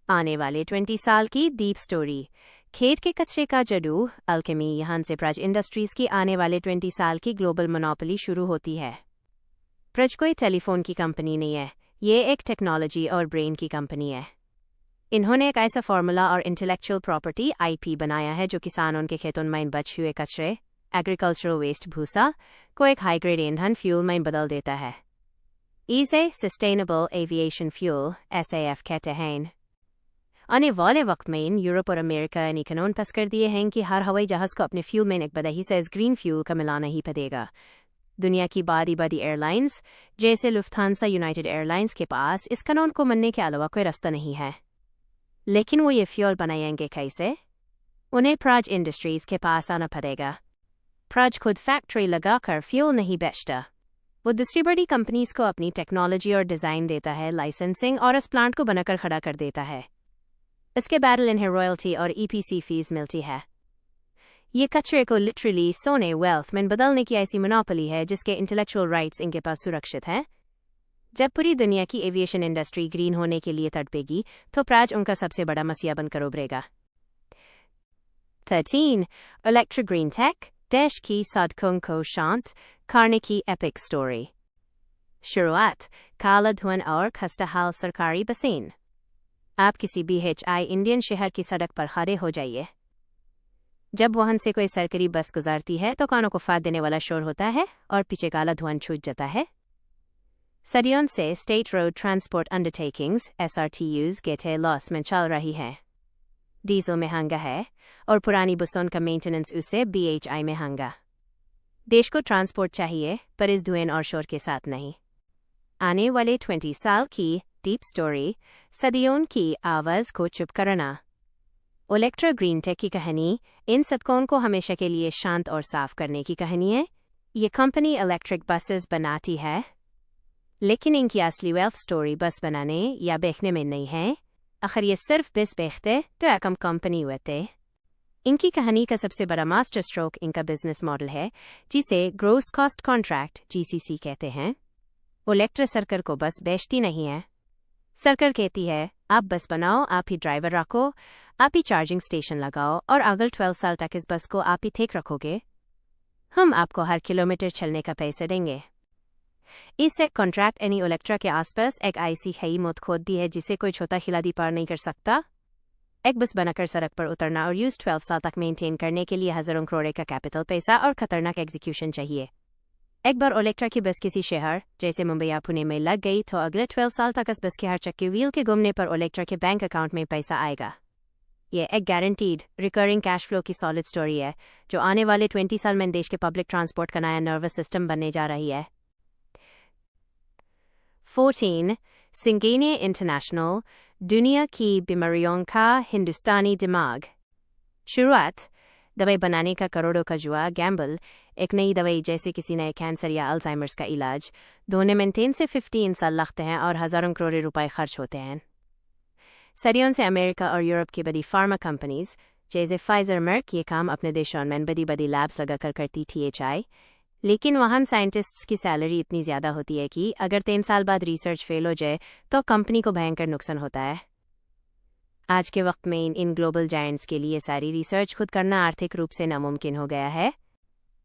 आने वाले 20 साल की डीप स्टोरी खेत के कचरे का जादू अल्केमी। यहाँ से प्राज इंडस्ट्रीज की आने वाले 20 साल की ग्लोबल मोनोपोली शुरू होती है। प्राज कोई टेलीफोन की कंपनी नहीं है, ये एक टेक्नोलॉजी और ब्रेन की कंपनी है। इन्होंने एक ऐसा फार्मूला और इंटेलेक्चुअल प्रॉपर्टी IP बनाया है जो किसानों के खेतों में बचे हुए कचरे, एग्रीकल्चरल वेस्ट भूसा, को एक हाई ग्रेड ईंधन फ्यूल में बदल देता है। इसे सस्टेनेबल एविएशन फ्यूल SAF कहते हैं। आने वाले वक्त में यूरोप और अमेरिका ने कानून पास कर दिए हैं कि हर हवाई जहाज़ को अपने फ्यूल में एक बड़ा हिस्सा इस ग्रीन फ्यूल का मिलाना ही पड़ेगा। दुनिया की बड़ी एयरलाइंस जैसे लुफ्थांसा, यूनाइटेड एयरलाइंस के पास इस कानून को मानने के अलावा कोई रास्ता नहीं है। लेकिन वो ये फ्यूल बनाएंगे कैसे? उन्हें प्राज इंडस्ट्रीज के पास आना पड़ेगा। प्राज खुद फैक्ट्री लगाकर फ्यूल नहीं बेचता, वो दूसरी बड़ी कंपनीज को अपनी टेक्नोलॉजी और डिज़ाइन देता है, लाइसेंसिंग और इस प्लांट को बनाकर खड़ा कर देता है। इसके बैडल इन्हें रॉयल्टी और EPC फीस मिलती है। ये कचरे को लिटरली सोने वेल्थ में बदलने की ऐसी मोनोपोली है जिसके इंटेलेक्चुअल राइट्स इनके पास सुरक्षित हैं। जब पूरी दुनिया की एविएशन इंडस्ट्री ग्रीन होने के लिए तड़पेगी तो प्राज उनका सबसे बड़ा मसीहा बनकर उभरेगा। 13 इलेक्ट्रिक ग्रीन टेक देश की सड़कों को शांत करने की एपिक स्टोरी। शुरुआत, काला धुआं और खस्ताहाल सरकारी बसें। आप किसी BHI इंडियन शहर की सड़क पर खड़े हो जाइए। जब वहां से कोई सरकारी बस गुजरती है तो कानों को फाड़ देने वाला शोर होता है और पीछे काला धुआं छूट जाता है। सदियों से state road transport undertakings SRTUs गेटे लॉस में चल रही है। डीजल महंगा है और पुरानी बसों का मेंटेनेंस उससे BHI महंगा। देश को ट्रांसपोर्ट चाहिए, पर इस धुएं और शोर के साथ नहीं। आने वाले 20 साल की डीप स्टोरी, सदियों की आवाज़ को चुप करना। ओलेक्ट्रा ग्रीन टेक की कहानी इन सड़कों को हमेशा के लिए शांत और साफ करने की कहानी है। ये कंपनी इलेक्ट्रिक बसेस बनाती है, लेकिन इनकी असली वेल्थ स्टोरी बस बनाने या बेचने में नहीं है। आखिर ये सिर्फ बस बेचते तो एकम कंपनी होते। इनकी कहानी का सबसे बड़ा मास्टर स्ट्रोक इनका बिजनेस मॉडल है, जिसे ग्रोस कॉस्ट कॉन्ट्रैक्ट GCC कहते हैं। ओलेक्ट्रा सरकार को बस बेचती नहीं है। सरकार कहती है, आप बस बनाओ, आप ही ड्राइवर रखो, आप ही चार्जिंग स्टेशन लगाओ और अगले 12 साल तक इस बस को आप ही ठीक रखोगे। हम आपको हर किलोमीटर चलने का पैसा देंगे। इस एक कॉन्ट्रैक्ट एनी ओलेक्ट्रा के आसपास एक ऐसी खई मौत खोद दी है जिसे कोई छोटा खिलाड़ी पार नहीं कर सकता। एक बस बनाकर सड़क पर उतरना और 12 साल तक मेंटेन करने के लिए हजारों करोड़ का कैपिटल पैसा और खतरनाक एग्जीक्यूशन चाहिए। एक बार ओलेक्ट्रा की बस किसी शहर जैसे मुंबई या पुणे में लग गई तो अगले 12 साल तक इस बस के हर चक्के व्हील के घूमने पर ओलेक्ट्रा के बैंक अकाउंट में पैसा आएगा। ये एक गारंटीड रिकरिंग कैश फ्लो की सॉलिड स्टोरी है, जो आने वाले 20 साल में देश के पब्लिक ट्रांसपोर्ट का नया नर्वस सिस्टम बनने जा रही है। 14. सिंगेने इंटरनेशनल, दुनिया की बीमारियों का हिंदुस्तानी दिमाग। शुरुआत, दवाई बनाने का करोड़ों का जुआ गैम्बल। एक नई दवाई जैसे किसी नए कैंसर या अल्जाइमर्स का इलाज दोनों में 10 से 15 साल लगते हैं और हजारों करोड़ रुपए खर्च होते हैं। सदियों से अमेरिका और यूरोप की बड़ी फार्मा कंपनीज जैसे फाइजर मर्क ये काम अपने देशों में बड़ी बड़ी लैब्स लगाकर करती थी। लेकिन वहाँ साइंटिस्ट्स की सैलरी इतनी ज़्यादा होती है कि अगर 3 साल बाद रिसर्च फेल हो जाए तो कंपनी को भयंकर नुकसान होता है। आज के वक्त में इन ग्लोबल जायंट्स के लिए सारी रिसर्च खुद करना आर्थिक रूप से नामुमकिन हो गया है।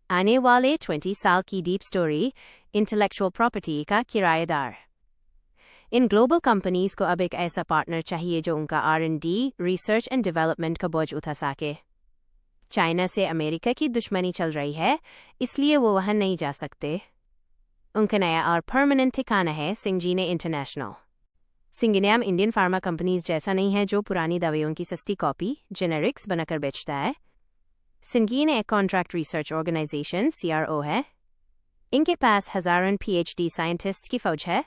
आने वाले 20 साल की डीप स्टोरी, इंटेलेक्चुअल प्रॉपर्टी का किराएदार। इन ग्लोबल कंपनीज को अब एक ऐसा पार्टनर चाहिए जो उनका R&D, रिसर्च एंड डेवलपमेंट का बोझ उठा सके। चाइना से अमेरिका की दुश्मनी चल रही है, इसलिए वो वहां नहीं जा सकते। उनका नया और परमानेंट ठिकाना है सिंगेने इंटरनेशनल। सिंगेने इंडियन फार्मा कंपनीज जैसा नहीं है जो पुरानी दवाइयों की सस्ती कॉपी जेनेरिक्स बनाकर बेचता है। सिंगेने एक कॉन्ट्रैक्ट रिसर्च ऑर्गेनाइजेशन CRO है। इनके पास हजारों PhD साइंटिस्ट की फौज है।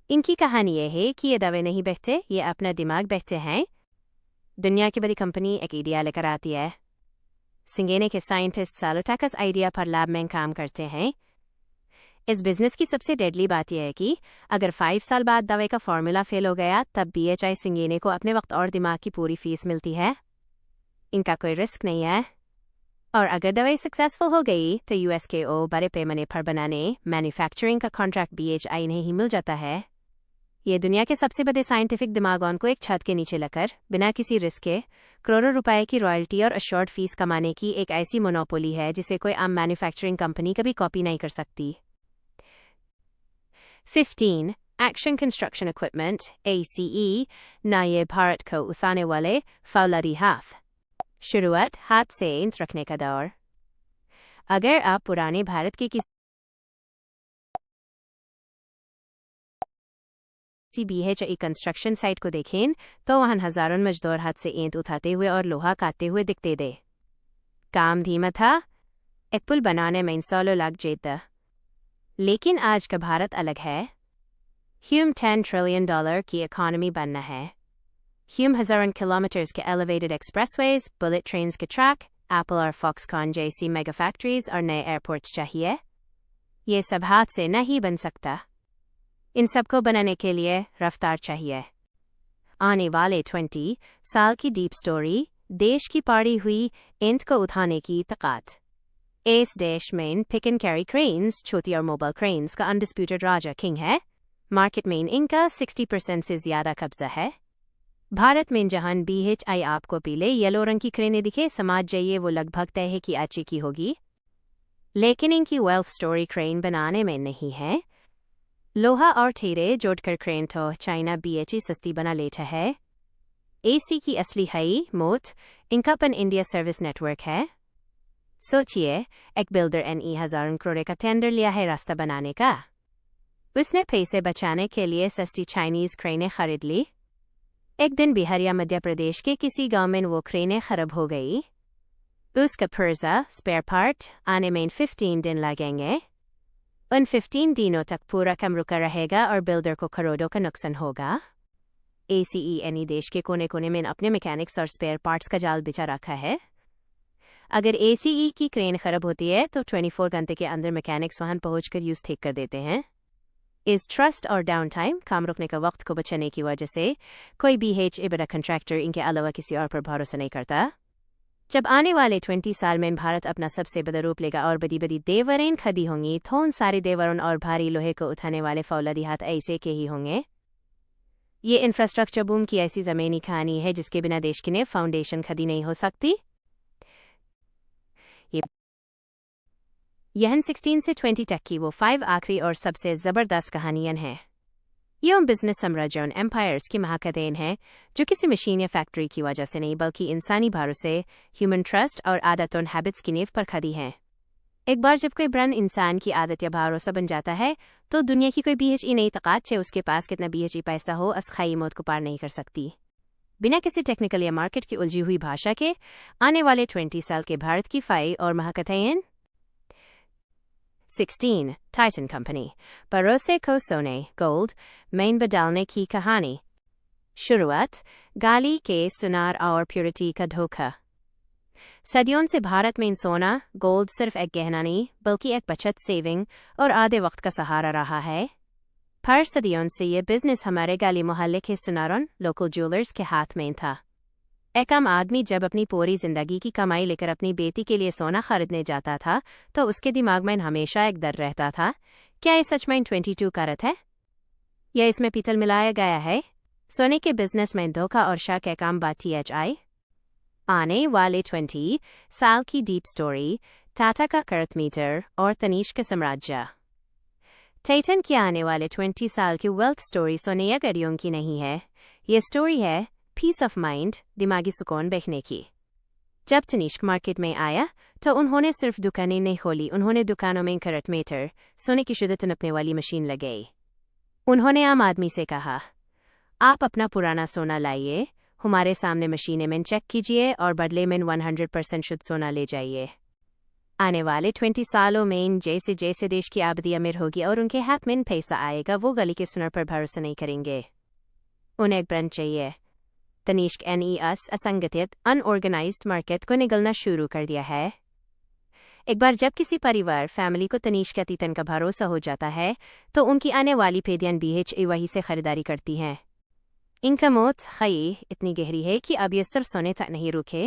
इनकी कहानी यह है कि ये दवाई नहीं बेचते, ये अपना दिमाग बेचते हैं। दुनिया की बड़ी कंपनी एक आइडिया लेकर आती है। सिंगेने के साइंटिस्ट सालों तक इस आइडिया पर लैब में काम करते हैं। इस बिजनेस की सबसे डेडली बात यह है कि अगर 5 साल बाद दवाई का फॉर्मूला फेल हो गया तब BHI सिंगेने को अपने वक्त और दिमाग की पूरी फीस मिलती है। इनका कोई रिस्क नहीं है। और अगर दवाई सक्सेसफुल हो गई तो USKO बड़े पैमाने पर बनाने मैन्युफैक्चरिंग का कॉन्ट्रैक्ट BHI इन्हें ही मिल जाता है। ये दुनिया के सबसे बड़े साइंटिफिक दिमागों को एक छत के नीचे लेकर बिना किसी रिस्क के करोड़ों रुपए की रॉयल्टी और अश्योर्ड फीस कमाने की एक ऐसी मोनोपोली है जिसे कोई आम मैन्युफैक्चरिंग कंपनी कभी कॉपी नहीं कर सकती। 15. एक्शन कंस्ट्रक्शन इक्विपमेंट ACE, ना ये भारत को उठाने वाले फौलादी हाथ। शुरुआत, हाथ से इंच रखने का दौर। अगर आप पुराने भारत के किसी BHI कंस्ट्रक्शन साइट को देखें तो वहां हजारों मजदूर हाथ से ईंट उठाते हुए और लोहा काटते हुए दिखते थे। काम धीमा था, एक पुल बनाने में सालों लग जाता। लेकिन आज का भारत अलग है। ह्यूम $10 ट्रिलियन की इकोनॉमी बनना है। ह्यूम हजारों किलोमीटर्स के एलिवेटेड एक्सप्रेसवेज, बुलेट ट्रेन्स के ट्रैक, एप्पल और फॉक्सकॉन जैसी मेगा फैक्ट्रीज और नए एयरपोर्ट्स चाहिए। ये सब हाथ से नहीं बन सकता। इन सबको बनाने के लिए रफ्तार चाहिए। आने वाले 20 साल की डीप स्टोरी, देश की पड़ी हुई ईंट को उठाने की ताकत। इस देश में पिक एंड कैरी क्रेन्स, छोटी और मोबाइल क्रेन्स का अनडिस्प्यूटेड राजा किंग है। मार्केट में इनका 60% से ज्यादा कब्जा है। भारत में जहां BHI आपको पीले येलो रंग की क्रेनें दिखे, समझ जाइए वो लगभग तय है कि अच्छी की होगी। लेकिन इनकी वेल्थ स्टोरी क्रेन बनाने में नहीं है। लोहा और ठेरे जोड़कर क्रेन तो चाइना BHE सस्ती बना लेता है। AC की असली हई मोट इनका पन इंडिया सर्विस नेटवर्क है। सोचिए, एक बिल्डर NE हज़ारों करोड़ का टेंडर लिया है रास्ता बनाने का। उसने पैसे बचाने के लिए सस्ती चाइनीज क्रेनें खरीद ली। एक दिन बिहार या मध्य प्रदेश के किसी गांव में वो क्रेनें खराब हो गई। उसका पुर्जा स्पेयर पार्ट आने में 15 दिन लगेंगे। उन 15 दिनों तक पूरा काम रुका रहेगा और बिल्डर को करोड़ों का नुकसान होगा। ACE देश के कोने कोने में अपने मैकेनिक्स और स्पेयर पार्ट्स का जाल बिछा रखा है। अगर ACE की क्रेन खराब होती है तो 24 घंटे के अंदर मैकेनिक्स वहां पहुंचकर यूज ठीक कर देते हैं। इस ट्रस्ट और डाउन टाइम काम रुकने का वक्त को बचाने की वजह से कोई BHE बड़ा कंट्रैक्टर इनके अलावा किसी और पर भरोसा नहीं करता। जब आने वाले 20 साल में भारत अपना सबसे बड़ा रूप लेगा और बड़ी बड़ी देवरें खड़ी होंगी तो उन सारे देवरों और भारी लोहे को उठाने वाले फौलादी हाथ ऐसे के ही होंगे। ये इंफ्रास्ट्रक्चर बूम की ऐसी ज़मीनी कहानी है जिसके बिना देश की ने फाउंडेशन खड़ी नहीं हो सकती। यह 16 से 20 तक की वो 5 आखिरी और सबसे ज़बरदस्त कहानियाँ हैं। ये बिजनेस साम्राज्यों एम्पायर्स की महाकथेन है जो किसी मशीन या फैक्ट्री की वजह से नहीं बल्कि इंसानी भरोसे, ह्यूमन ट्रस्ट और आदतों हैबिट्स की नींव पर खड़ी हैं। एक बार जब कोई ब्रांड इंसान की आदत या भरोसा बन जाता है तो दुनिया की कोई BHE नहीं तकात चाहे उसके पास कितना BHE पैसा हो असखाई मौत को पार नहीं कर सकती। बिना किसी टेक्निकल या मार्केट की उलझी हुई भाषा के आने वाले 20 साल के भारत की फाई और महाकथेन। 16. टाइटन कंपनी भरोसे को सोने गोल्ड में बदलने की कहानी। शुरुआत गाली के सुनार और प्योरिटी का धोखा। सदियों से भारत में सोना गोल्ड सिर्फ एक गहना नहीं बल्कि एक बचत सेविंग और आधे वक्त का सहारा रहा है। पर सदियों से ये बिजनेस हमारे गली मोहल्ले के सुनारों लोकल ज्वेलर्स के हाथ में था। एक आम आदमी जब अपनी पूरी जिंदगी की कमाई लेकर अपनी बेटी के लिए सोना खरीदने जाता था तो उसके दिमाग में हमेशा एक डर रहता था, क्या ये सच में 22 कैरेट है या इसमें पीतल मिलाया गया है। सोने के बिजनेस में धोखा और शक एक आम बात THI। आने वाले 20 साल की डीप स्टोरी, टाटा का कर्थ मीटर और तनिष्क का साम्राज्य। टाइटन की आने वाले 20 साल की वेल्थ स्टोरी सोने या गड़ियों की नहीं है। ये स्टोरी है पीस ऑफ माइंड, दिमागी सुकून बेचने की। जब तनिष्क मार्केट में आया तो उन्होंने सिर्फ दुकानें नहीं खोली, उन्होंने दुकानों में कर्थ मीटर सोने की शुद्धता नापने वाली मशीन लगाई। उन्होंने आम आदमी से कहा, आप अपना पुराना सोना लाइए, हमारे सामने मशीनें में चेक कीजिए और बदले में 100% शुद्ध सोना ले जाइए। आने वाले 20 सालों में जैसे जैसे देश की आबादी अमीर होगी और उनके हाथ में पैसा आएगा वो गली के सुनर पर भरोसा नहीं करेंगे। उन्हें एक ब्रांड चाहिए। तनिष्क NES असंगठित अनऑर्गेनाइज्ड मार्केट को निगलना शुरू कर दिया है। एक बार जब किसी परिवार फैमिली को तनिष्क तीतन का भरोसा हो जाता है तो उनकी आने वाली पीढ़ियां BHE वही से खरीदारी करती हैं। इनका मौत खई इतनी गहरी है कि अब ये सिर्फ सोने तक नहीं रुके।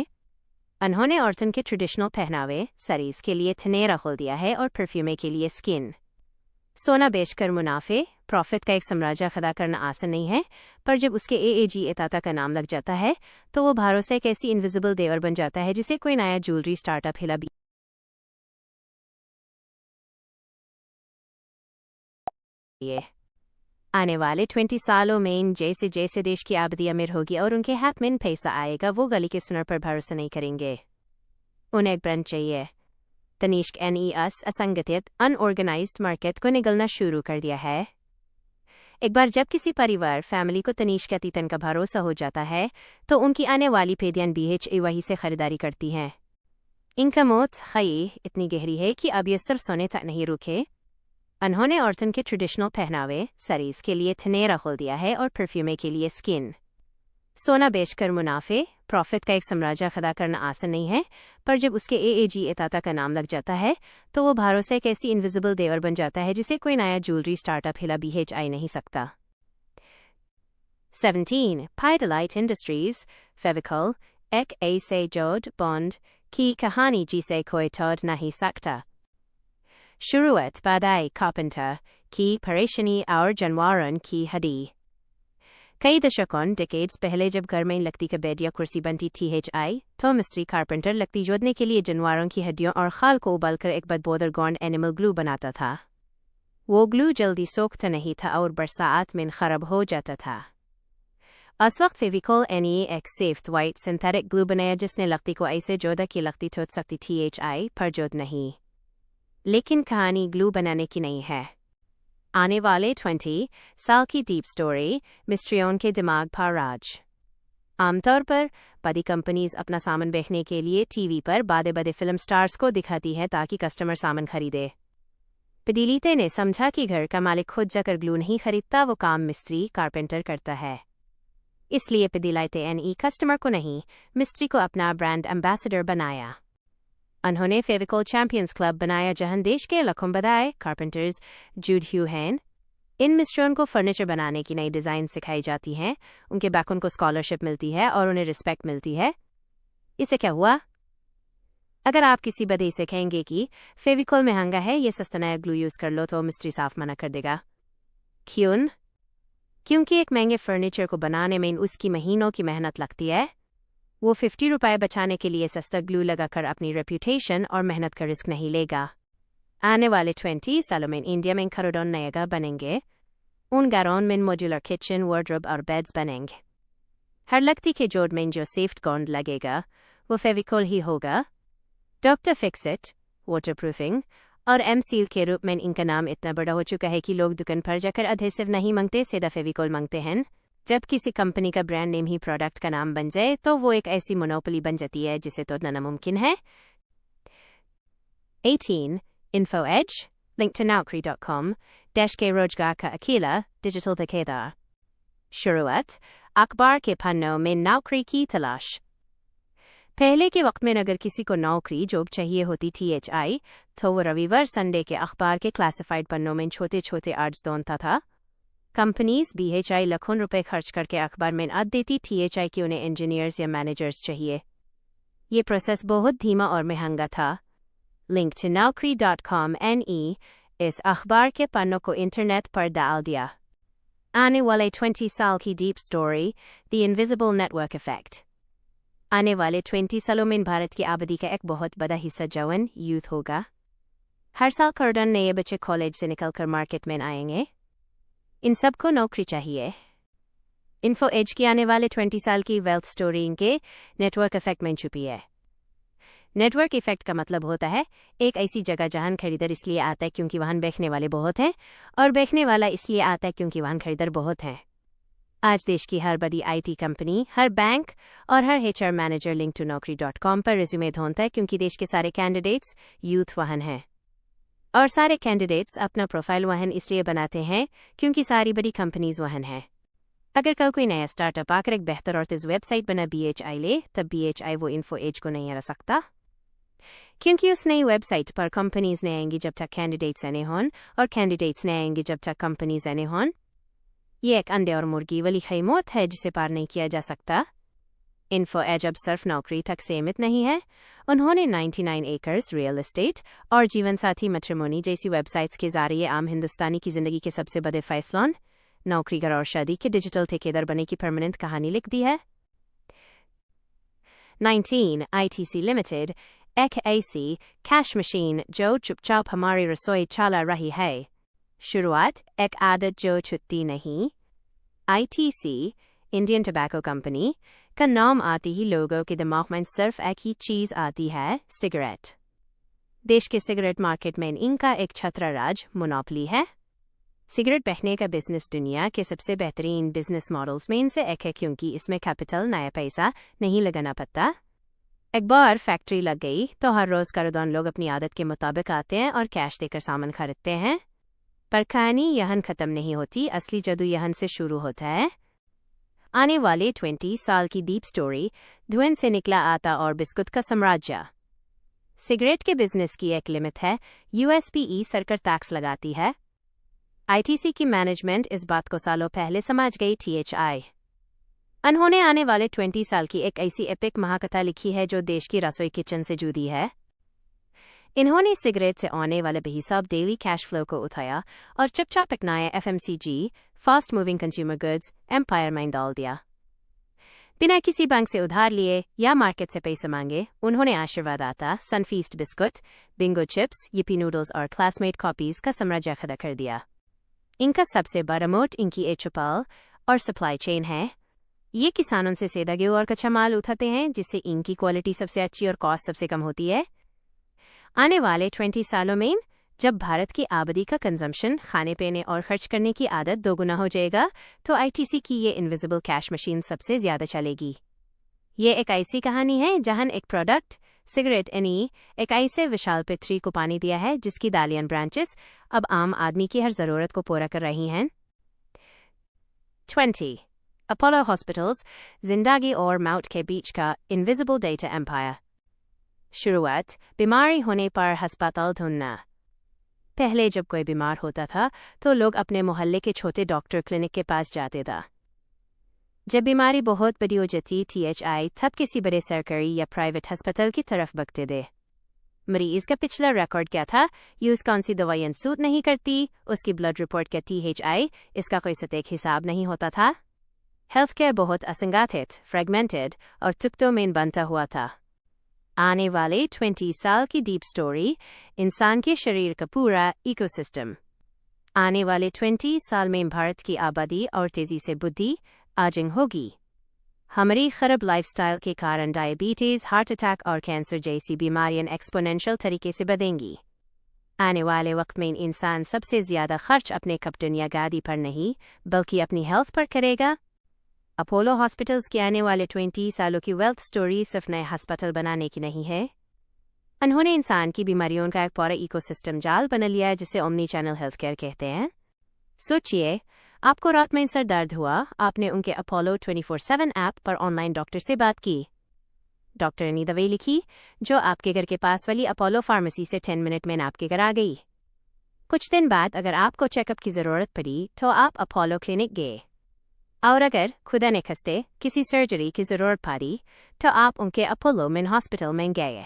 उन्होंने औरतों के ट्रेडिशनल पहनावे सरीज के लिए थनेरा खोल दिया है और परफ्यूमे के लिए स्किन। सोना बेचकर मुनाफे प्रॉफिट का एक साम्राज्य खड़ा करना आसान नहीं है, पर जब उसके AAG ताता का नाम लग जाता है तो वो भरोसे एक ऐसी इनविजिबल देवर बन जाता है जिसे कोई नया ज्वेलरी स्टार्टअप हिला भी आने वाले 20 सालों में जैसे जैसे देश की आबादी अमीर होगी और उनके हाथ में पैसा आएगा वो गली के सुनर पर भरोसा नहीं करेंगे। उन्हें एक ब्रांड चाहिए। तनिष्क NES असंगठित अनऑर्गेनाइज्ड मार्केट को निगलना शुरू कर दिया है। एक बार जब किसी परिवार फैमिली को तनिष्क तीतन का भरोसा हो जाता है तो उनकी आने वाली पीढ़ियां BHE वही से खरीदारी करती हैं। इनका मौत खई इतनी गहरी है कि अब ये सिर्फ सोने तक नहीं रुके। उन्होंने औरतों के ट्रेडिशनल पहनावे सरीज के लिए थनेरा खोल दिया है और परफ्यूमे के लिए स्किन। सोना बेचकर मुनाफे प्रॉफिट का एक साम्राज्य खड़ा करना आसान नहीं है, पर जब उसके AAG ताता का नाम लग जाता है तो वो भरोसे एक ऐसी इनविजिबल देवर बन जाता है जिसे कोई नया ज्वेलरी स्टार्टअप हिला BHI नहीं सकता। 17 Pidilite इंडस्ट्रीज फेविकॉल एक ऐसे जोड़ बॉन्ड की कहानी जिसे कोई तोड़ नहीं सकता। शुरुआत बादाई कारपेंटर की परेशानी और जानवरों की हड्डी। कई दशकों डिकेड्स पहले जब घर में लकड़ी का बेड या कुर्सी बनती थी तो मिस्त्री कारपेंटर लकड़ी जोड़ने के लिए जानवरों की हड्डियों और खाल को उबालकर एक बदबूदार गौंड एनिमल ग्लू बनाता था। वो ग्लू जल्दी सोखता नहीं था और बरसात में खराब हो जाता था। उस वक्त फेविकोल एक सेफ वाइट सिंथेटिक ग्लू बनाया जिसने लकड़ी को ऐसे जोड़ा कि लकड़ी टूट सकती थी पर जोड़ नहीं। लेकिन कहानी ग्लू बनाने की नहीं है। आने वाले 20 साल की डीप स्टोरी मिस्ट्रियों के दिमाग पर राज। आमतौर पर बड़ी कंपनीज अपना सामान बेचने के लिए टीवी पर बड़े बड़े फिल्म स्टार्स को दिखाती है ताकि कस्टमर सामान खरीदे। पिदीलीते ने समझा कि घर का मालिक खुद जाकर ग्लू नहीं खरीदता, वो काम मिस्त्री कारपेंटर करता है। इसलिए पिदीलीते कस्टमर को नहीं, मिस्त्री को अपना ब्रांड एम्बेसडर बनाया। उन्होंने फेविकोल चैंपियंस क्लब बनाया जहां देश के लाखों बड़े कारपेंटर्स जुड़ हुए हैं। इन मिस्त्रियों को फर्नीचर बनाने की नई डिज़ाइन सिखाई जाती हैं, उनके बैक को स्कॉलरशिप मिलती है और उन्हें रिस्पेक्ट मिलती है। इससे क्या हुआ? अगर आप किसी बदे से कहेंगे कि फेविकोल महंगा है, ये सस्ता नया ग्लू यूज़ कर लो, तो मिस्त्री साफ मना कर देगा। क्यों? क्योंकि एक महंगे फर्नीचर को बनाने में उसकी महीनों की मेहनत लगती है। वो 50 रुपये बचाने के लिए सस्ता ग्लू लगाकर अपनी रेप्यूटेशन और मेहनत का रिस्क नहीं लेगा। आने वाले 20 सालों में इंडिया में करोड़ों नए घर बनेंगे। उन घरों में मॉड्यूलर किचन, वार्डरोब और बेड्स बनेंगे। हर लकड़ी के जोड़ में जो सेफ्ट गॉन्ड लगेगा वो फेविकोल ही होगा। डॉक्टर फिक्सिट, वाटरप्रूफिंग और एम-सील के रूप में इनका नाम इतना बड़ा हो चुका है कि लोग दुकान पर जाकर अधेसिव नहीं मांगते, सीधा फेविकोल मांगते हैं। जब किसी कंपनी का ब्रांड नेम ही प्रोडक्ट का नाम बन जाए तो वो एक ऐसी मोनोपोली बन जाती है जिसे तोड़ना नामुमकिन है। 18 info as link to naukri.com देश के रोजगार का अकेला डिजिटल ठेकेदार। शुरुआत अखबार के पन्नों में नौकरी की तलाश। पहले के वक्त में अगर किसी को नौकरी जॉब चाहिए होती थी तो वो रविवार संडे के अखबार के क्लासिफाइड पन्नों में छोटे छोटे एड्स ढूंढता था। कंपनीज BHI लाखों रुपए खर्च करके अखबार में ad देती थी कि उन्हें इंजीनियर्स या मैनेजर्स चाहिए। ये प्रोसेस बहुत धीमा और महंगा था। लिंक टू naukri.com इस अखबार के पन्नों को इंटरनेट पर डाल दिया। आने वाले 20 साल की deep story the invisible network effect. आने वाले 20 सालों में भारत की आबादी का एक बहुत बड़ा हिस्सा जवान यूथ होगा। हर साल करोड़ों नए बच्चे कॉलेज से निकलकर मार्केट में आएंगे। इन सबको नौकरी चाहिए। इन्फो एज की आने वाले 20 साल की वेल्थ स्टोरी इनके नेटवर्क इफेक्ट में छुपी है। नेटवर्क इफेक्ट का मतलब होता है एक ऐसी जगह जहां खरीदार इसलिए आता है क्योंकि वहां बेचने वाले बहुत हैं, और बेचने वाला इसलिए आता है क्योंकि वहां खरीदार बहुत हैं। आज देश की हर बड़ी IT कंपनी, हर बैंक और हर HR manager link to naukri.com पर रिज्यूमे ढूंढता है क्योंकि देश के सारे कैंडिडेट्स यूथ वहां हैं। और सारे कैंडिडेट्स अपना प्रोफाइल वहन इसलिए बनाते हैं क्योंकि सारी बड़ी कंपनीज वहन हैं। अगर कल कोई नया स्टार्टअप आकर एक बेहतर और तेज वेबसाइट बना BHI ले, तब BHI वो इन्फो एज को नहीं हरा सकता, क्योंकि उस नई वेबसाइट पर कंपनीज नहीं आएंगी जब तक कैंडिडेट्स आने हों, और कैंडिडेट्स नहीं आएंगे जब तक कंपनीज आने हों। ये एक अंडे और मुर्गी वाली खैमोत है जिसे पार नहीं किया जा सकता। इन्फो एज अब सिर्फ नौकरी तक सीमित नहीं है। उन्होंने 99 एकर्स रियल एस्टेट और जीवन साथी मैट्रिमोनी जैसी वेबसाइट्स के जरिए आम हिंदुस्तानी की जिंदगी के सबसे बड़े फैसलों, नौकरीगर और शादी के डिजिटल ठेकेदार बने की परमानेंट कहानी लिख दी है। 19 ITC लिमिटेड एक ऐसी कैश मशीन जो चुपचाप हमारी रसोई चला रही है। शुरुआत एक आदत जो छुट्टी नहीं। ITC इंडियन टबैको कंपनी का नाम आते ही लोगों के दिमाग में सिर्फ एक ही चीज़ आती है, सिगरेट। देश के सिगरेट मार्केट में इनका एक छत्रराज मोनोपोली है। सिगरेट बेचने का बिजनेस दुनिया के सबसे बेहतरीन बिजनेस मॉडल्स में से एक है क्योंकि इसमें कैपिटल, नया पैसा नहीं लगाना पड़ता। एक बार फैक्ट्री लग गई तो हर रोज़ करोड़ों लोग अपनी आदत के मुताबिक आते हैं और कैश देकर सामान खरीदते हैं। पर कहानी यहाँ ख़त्म नहीं होती, असली जादू यहाँ से शुरू होता है। आने वाले 20 साल की डीप स्टोरी धुएं से निकला आटा और बिस्कुट का साम्राज्य। सिगरेट के बिजनेस की एक लिमिट है, USPE सरकार टैक्स लगाती है। ITC की मैनेजमेंट इस बात को सालों पहले समझ गई THI। उन्होंने आने वाले 20 साल की एक ऐसी एपिक महाकथा लिखी है जो देश की रसोई किचन से जुड़ी है। इन्होंने सिगरेट से आने वाले बेहिसाब डेली कैश फ्लो को उठाया और चुपचाप एक नया FMCG fast moving consumer goods empire में डाल दिया। बिना किसी बैंक से उधार लिए या मार्केट से पैसे मांगे उन्होंने आशीर्वाद आता, Sunfeast biscuit, Bingo chips, yippee noodles और क्लासमेट कॉपीज का साम्राज्य खड़ा कर दिया। इनका सबसे बड़ा मोट इनकी एचुपाल और सप्लाई चेन है। ये किसानों से सेधा गेहूं और कच्चा माल उठाते हैं, जिससे इनकी क्वालिटी सबसे अच्छी और कॉस्ट सबसे कम होती है। आने वाले 20 सालों में जब भारत की आबादी का कंजम्पशन, खाने पीने और खर्च करने की आदत दोगुना हो जाएगा, तो ITC की ये इनविजिबल कैश मशीन सबसे ज्यादा चलेगी। ये एक ऐसी कहानी है जहां एक प्रोडक्ट, सिगरेट एक ऐसे विशाल पृथ्वी को पानी दिया है जिसकी दालियन ब्रांचेस अब आम आदमी की हर जरूरत को पूरा कर रही हैं। 20. अपोलो हॉस्पिटल्स, जिंदगी और मौत के बीच का इनविजिबल डेटा एम्पायर। शुरुआत, बीमारी होने पर अस्पताल ढूंढना। पहले जब कोई बीमार होता था तो लोग अपने मोहल्ले के छोटे डॉक्टर क्लिनिक के पास जाते था। जब बीमारी बहुत बड़ी हो जाती THI, तब किसी बड़े सरकारी या प्राइवेट अस्पताल की तरफ बगते थे। मरीज का पिछला रिकॉर्ड क्या था, यूज कौन सी दवाइयां सूट नहीं करती, उसकी ब्लड रिपोर्ट क्या THI, इसका कोई सटीक हिसाब नहीं होता था। हेल्थ केयर बहुत असंगठित, फ्रेगमेंटेड और टुकड़ों में बनता हुआ था। आने वाले 20 साल की डीप स्टोरी, इंसान के शरीर का पूरा इकोसिस्टम। आने वाले 20 साल में भारत की आबादी और तेजी से बुद्धि आजिंग होगी। हमारी खराब लाइफस्टाइल के कारण डायबिटीज, हार्ट अटैक और कैंसर जैसी बीमारियां एक्सपोनेंशियल तरीके से बढ़ेंगी। आने वाले वक्त में इंसान सबसे ज्यादा खर्च अपने कैप्टन या गाड़ी पर नहीं, बल्कि अपनी हेल्थ पर करेगा। अपोलो हॉस्पिटल्स की आने वाले 20 सालों की वेल्थ स्टोरी सिर्फ नए हॉस्पिटल बनाने की नहीं है। उन्होंने इंसान की बीमारियों का एक पूरा इकोसिस्टम जाल बना लिया है, जिसे ओमनी चैनल हेल्थ केयर कहते हैं। सोचिए, आपको रात में सर दर्द हुआ, आपने उनके अपोलो 24/7 ऐप पर ऑनलाइन डॉक्टर से बात की। डॉक्टर ने दवाई लिखी जो आपके घर के पास वाली अपोलो फार्मेसी से 10 मिनट में आपके घर आ गई। कुछ दिन बाद अगर आपको चेकअप की ज़रूरत पड़ी तो आप अपोलो क्लिनिक गए, और अगर खुदा ने खस्ते किसी सर्जरी की ज़रूरत पड़ी तो आप उनके अपोलो मेन हॉस्पिटल में गए।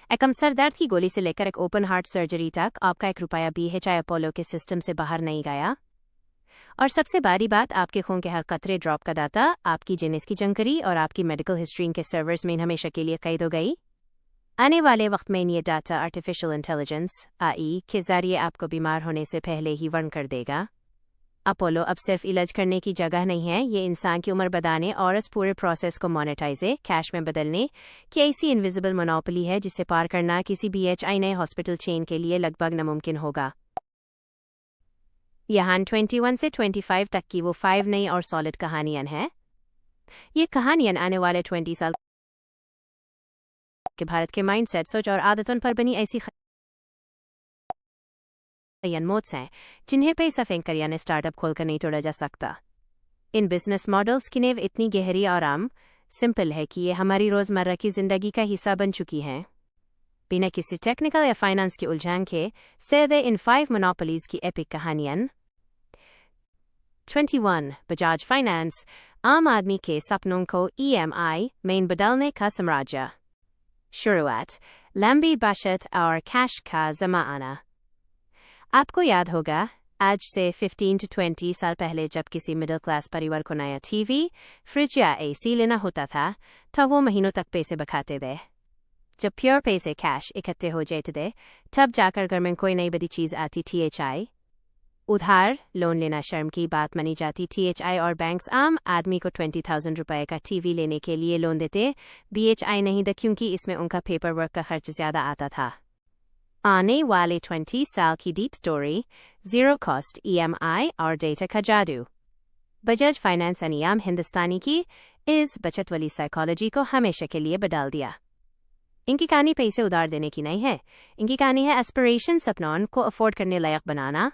एक कम सर दर्द की गोली से लेकर एक ओपन हार्ट सर्जरी तक आपका ₹1 भी अपोलो के सिस्टम से बाहर नहीं गया। और सबसे बड़ी बात, आपके खून के हर कतरे ड्रॉप का डाटा, आपकी जेनेस की जानकारी और आपकी मेडिकल हिस्ट्री के सर्वर्स में हमेशा के लिए कैद हो गई। आने वाले वक्त में ये डाटा आर्टिफिशियल इंटेलिजेंस AI के जरिए आपको बीमार होने से पहले ही वार्न कर देगा। अपोलो अब सिर्फ इलाज करने की जगह नहीं है, ये इंसान की उम्र बढ़ाने और इस पूरे प्रोसेस को मोनेटाइजे, कैश में बदलने की ऐसी इनविजिबल मोनोपोली है जिसे पार करना किसी भी HI नए हॉस्पिटल चेन के लिए लगभग नामुमकिन होगा। यहाँ 21 से 25 तक की वो 5 नई और सॉलिड कहानियां हैं। ये कहानियां आने वाले 20 साल के भारत के माइंडसेट, सोच और आदतों पर बनी ऐसी मोड्स हैं जिन्हें पैसा फेंक कर यानी स्टार्टअप खोलकर नहीं तोड़ा जा सकता। इन बिजनेस मॉडल्स की नींव इतनी गहरी और आम सिंपल है कि ये हमारी रोजमर्रा की जिंदगी का हिस्सा बन चुकी हैं। बिना किसी टेक्निकल या फाइनेंस की उलझन के सीधे इन 5 मोनोपोलीज की एपिक कहानियां। 21. बजाज फाइनेंस, आम आदमी के सपनों को EMI में बदलने का साम्राज्य। शुरुआत, लंबी बचत और कैश का जमाना। आपको याद होगा, आज से 15 to 20 साल पहले जब किसी मिडिल क्लास परिवार को नया TV, फ्रिज या AC लेना होता था तो वो महीनों तक पैसे बखाते थे। जब प्योर पैसे कैश इकट्ठे हो जाते थे तब जाकर घर में कोई नई बड़ी चीज़ आती THI। उधार लोन लेना शर्म की बात मानी जाती THI और बैंक्स आम आदमी को ₹20,000 का TV लेने के लिए लोन देते, BHI नहीं था, क्योंकि इसमें उनका पेपर वर्क का खर्च ज़्यादा आता था। आने वाले 20 साल की deep story, zero cost EMI और डेटा का जादू। बजाज फाइनेंस ने आम हिंदुस्तानी की इस बचत वाली साइकोलॉजी को हमेशा के लिए बदल दिया। इनकी कहानी पैसे उधार देने की नहीं है, इनकी कहानी है एस्पिरेशन, सपनों को अफोर्ड करने लायक बनाना।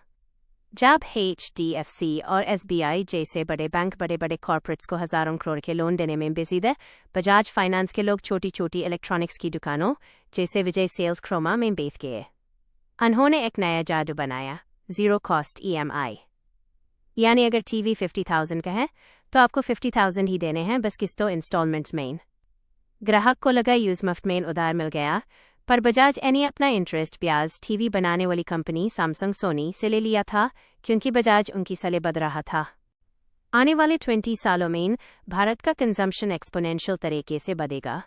जब HDFC और SBI जैसे बड़े बैंक बड़े बड़े कॉर्पोरेट्स को हजारों करोड़ के लोन देने में बिजी थे, बजाज फाइनेंस के लोग छोटी छोटी इलेक्ट्रॉनिक्स की दुकानों जैसे विजय सेल्स क्रोमा में बेच गए। उन्होंने एक नया जादू बनाया, जीरो कॉस्ट EMI। यानी अगर TV 50,000 का है तो आपको 50,000 ही देने हैं, बस किस्तों इंस्टॉलमेंट्स में। ग्राहक को लगा यूज मुफ्त में उधार मिल गया, पर बजाज ने अपना इंटरेस्ट ब्याज टीवी बनाने वाली कंपनी सैमसंग सोनी से ले लिया था, क्योंकि बजाज उनकी सले बद रहा था। आने वाले 20 सालों में भारत का कंजम्पशन एक्सपोनेंशियल तरीके से बढ़ेगा।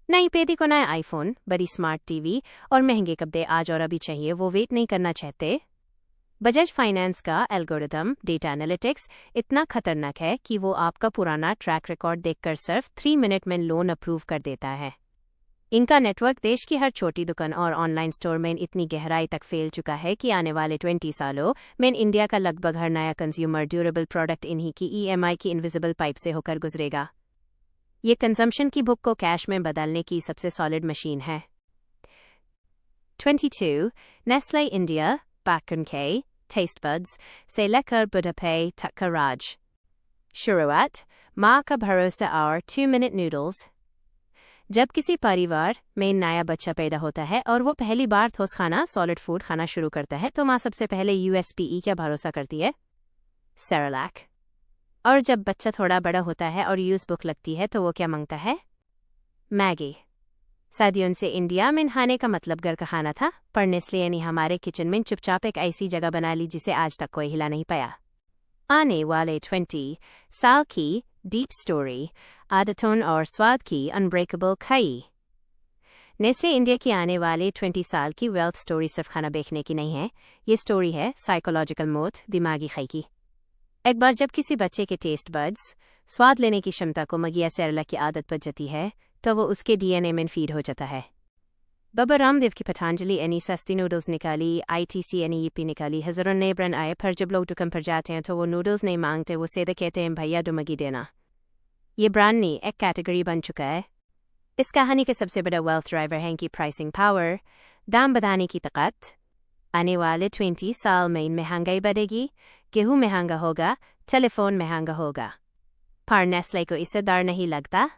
नई पीढ़ी को नया आईफोन, बड़ी स्मार्ट टीवी और महंगे कपड़े आज और अभी चाहिए, वो वेट नहीं करना चाहते। बजाज फाइनेंस का एल्गोरिथम डेटा एनालिटिक्स इतना खतरनाक है कि वो आपका पुराना ट्रैक रिकॉर्ड देखकर सिर्फ 3 मिनट में लोन अप्रूव कर देता है। इनका नेटवर्क देश की हर छोटी दुकान और ऑनलाइन स्टोर में इतनी गहराई तक फैल चुका है कि आने वाले 20 सालों में इंडिया का लगभग हर नया कंज्यूमर ड्यूरेबल प्रोडक्ट इन्हीं की EMI की इनविजिबल पाइप से होकर गुजरेगा। ये कंजम्पशन की भूख को कैश में बदलने की सबसे सॉलिड मशीन है। 22. नेस्ले इंडिया पैक उनके टेस्ट बड्स से लेकर बुढ़ापे तक का राज। शुरुआत माँ का भरोसा और 2 मिनट नूडल्स। जब किसी परिवार में नया बच्चा पैदा होता है और वो पहली बार ठोस खाना सॉलिड फूड खाना शुरू करता है, तो माँ सबसे पहले USPE क्या भरोसा करती है? सेरेलैक। और जब बच्चा थोड़ा बड़ा होता है और यूज भूख लगती है, तो वो क्या मांगता है? मैगी। सदियों से इंडिया में खाने का मतलब घर का खाना था, पर नेस्ले ने हमारे किचन में चुपचाप एक ऐसी जगह बना ली जिसे आज तक कोई हिला नहीं पाया। आने वाले 20 साल की डीप स्टोरी, आदतों और स्वाद की अनब्रेकेबल खाई। नेस्ले इंडिया की आने वाले 20 साल की वेल्थ स्टोरी सिर्फ खाना बेचने की नहीं है, ये स्टोरी है साइकोलॉजिकल मोड, दिमागी खाई की। एक बार जब किसी बच्चे के टेस्ट बड्स स्वाद लेने की क्षमता को मगिया सेरेलैक की आदत बन जाती है, तो वो उसके DNA में फीड हो जाता है। बाबा रामदेव की पतंजलि एनी सस्ती नूडल्स निकाली, ITC एनी यीपी निकाली, हज़ारों नए ब्रांड आए, पर जब लोग दुकान पर जाते हैं तो वो नूडल्स नहीं मांगते, वो सीधे कहते हैं भैया डुमगी देना। ये ब्रांड नहीं, एक कैटेगरी बन चुका है। इस कहानी के सबसे बड़ा वेल्थ ड्राइवर है कि प्राइसिंग पावर, दाम बढ़ाने की ताकत। आने वाले 20 साल में महंगाई बढ़ेगी, गेहूं महंगा होगा, टेलीफोन महंगा होगा, पर नेस्ले को इससे डर नहीं लगता।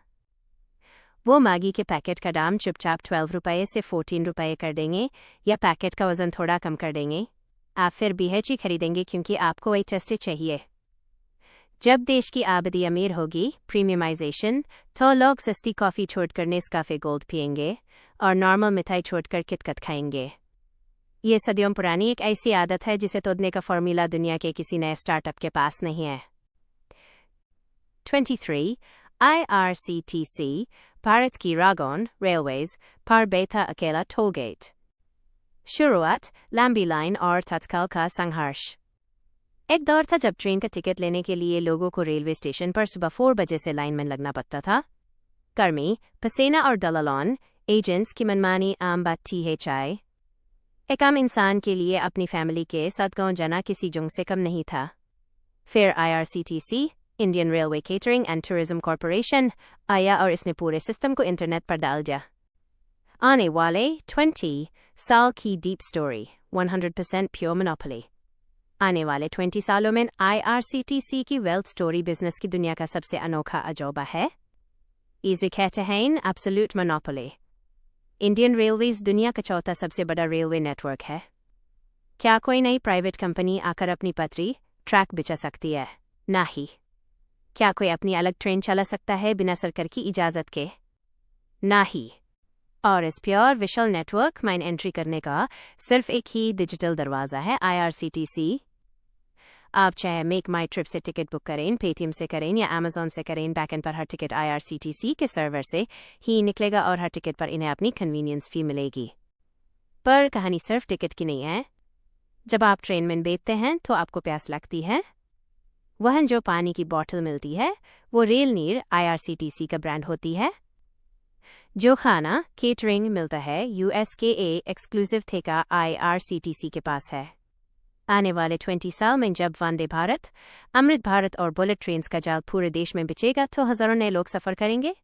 वो मैगी के पैकेट का दाम चुपचाप 12 रुपये से 14 रुपये कर देंगे, या पैकेट का वजन थोड़ा कम कर देंगे। आप फिर BHG खरीदेंगे क्योंकि आपको वही टेस्टी चाहिए। जब देश की आबादी अमीर होगी, प्रीमियमाइजेशन, तो लोग सस्ती कॉफ़ी छोड़कर नेस्काफे गोल्ड पिएंगे और नॉर्मल मिठाई छोड़कर किटकैट खाएंगे। ये सदियों पुरानी एक ऐसी आदत है जिसे तोड़ने का फॉर्मूला दुनिया के किसी नए स्टार्टअप के पास नहीं है। 23. IRCTC भारत की रागौन रेलवेज पर बेथा अकेला टोलगेट। शुरुआत लंबी लाइन और तत्काल का संघर्ष। एक दौर था जब ट्रेन का टिकट लेने के लिए लोगों को रेलवे स्टेशन पर सुबह 4 बजे से लाइन में लगना पड़ता था। गर्मी, पसीना और दलालों, एजेंट्स की मनमानी आम बात थी। एक आम इंसान के लिए अपनी फैमिली के साथ गांव जाना किसी जुंग से कम नहीं था। फिर IRCTC Indian railway catering and tourism corporation आया और इसने पूरे सिस्टम को इंटरनेट पर डाल दिया। आने वाले 20 साल की डीप स्टोरी, 100% प्योर मोनोपोली। आने वाले 20 सालों में IRCTC की वेल्थ स्टोरी बिजनेस की दुनिया का सबसे अनोखा अजूबा है। इसे कहते हैं एब्सोल्यूट मोनोपोली। इंडियन रेलवेज दुनिया का चौथा सबसे बड़ा रेलवे नेटवर्क है। क्या कोई नई प्राइवेट कंपनी आकर अपनी पटरी ट्रैक बिछा सकती है? नहीं। क्या कोई अपनी अलग ट्रेन चला सकता है बिना सरकार की इजाज़त के? नहीं। और इस प्योर विशाल नेटवर्क में एंट्री करने का सिर्फ एक ही डिजिटल दरवाज़ा है, IRCTC। आप चाहे मेक माई ट्रिप से टिकट बुक करें, पेटीएम से करें या अमेजोन से करें, बैकएंड पर हर टिकट IRCTC के सर्वर से ही निकलेगा और हर टिकट पर इन्हें अपनी कन्वीनियंस फी मिलेगी। पर कहानी सिर्फ टिकट की नहीं है। जब आप ट्रेन में बैठते हैं तो आपको प्यास लगती है। वहाँ जो पानी की बोतल मिलती है वो रेल नीर IRCTC का ब्रांड होती है। जो खाना केटरिंग मिलता है USKA एक्सक्लूसिव ठेका IRCTC के पास है। आने वाले 20 साल में जब वंदे भारत, अमृत भारत और बुलेट ट्रेन्स का जाल पूरे देश में बिछेगा, तो हज़ारों नए लोग सफ़र करेंगे।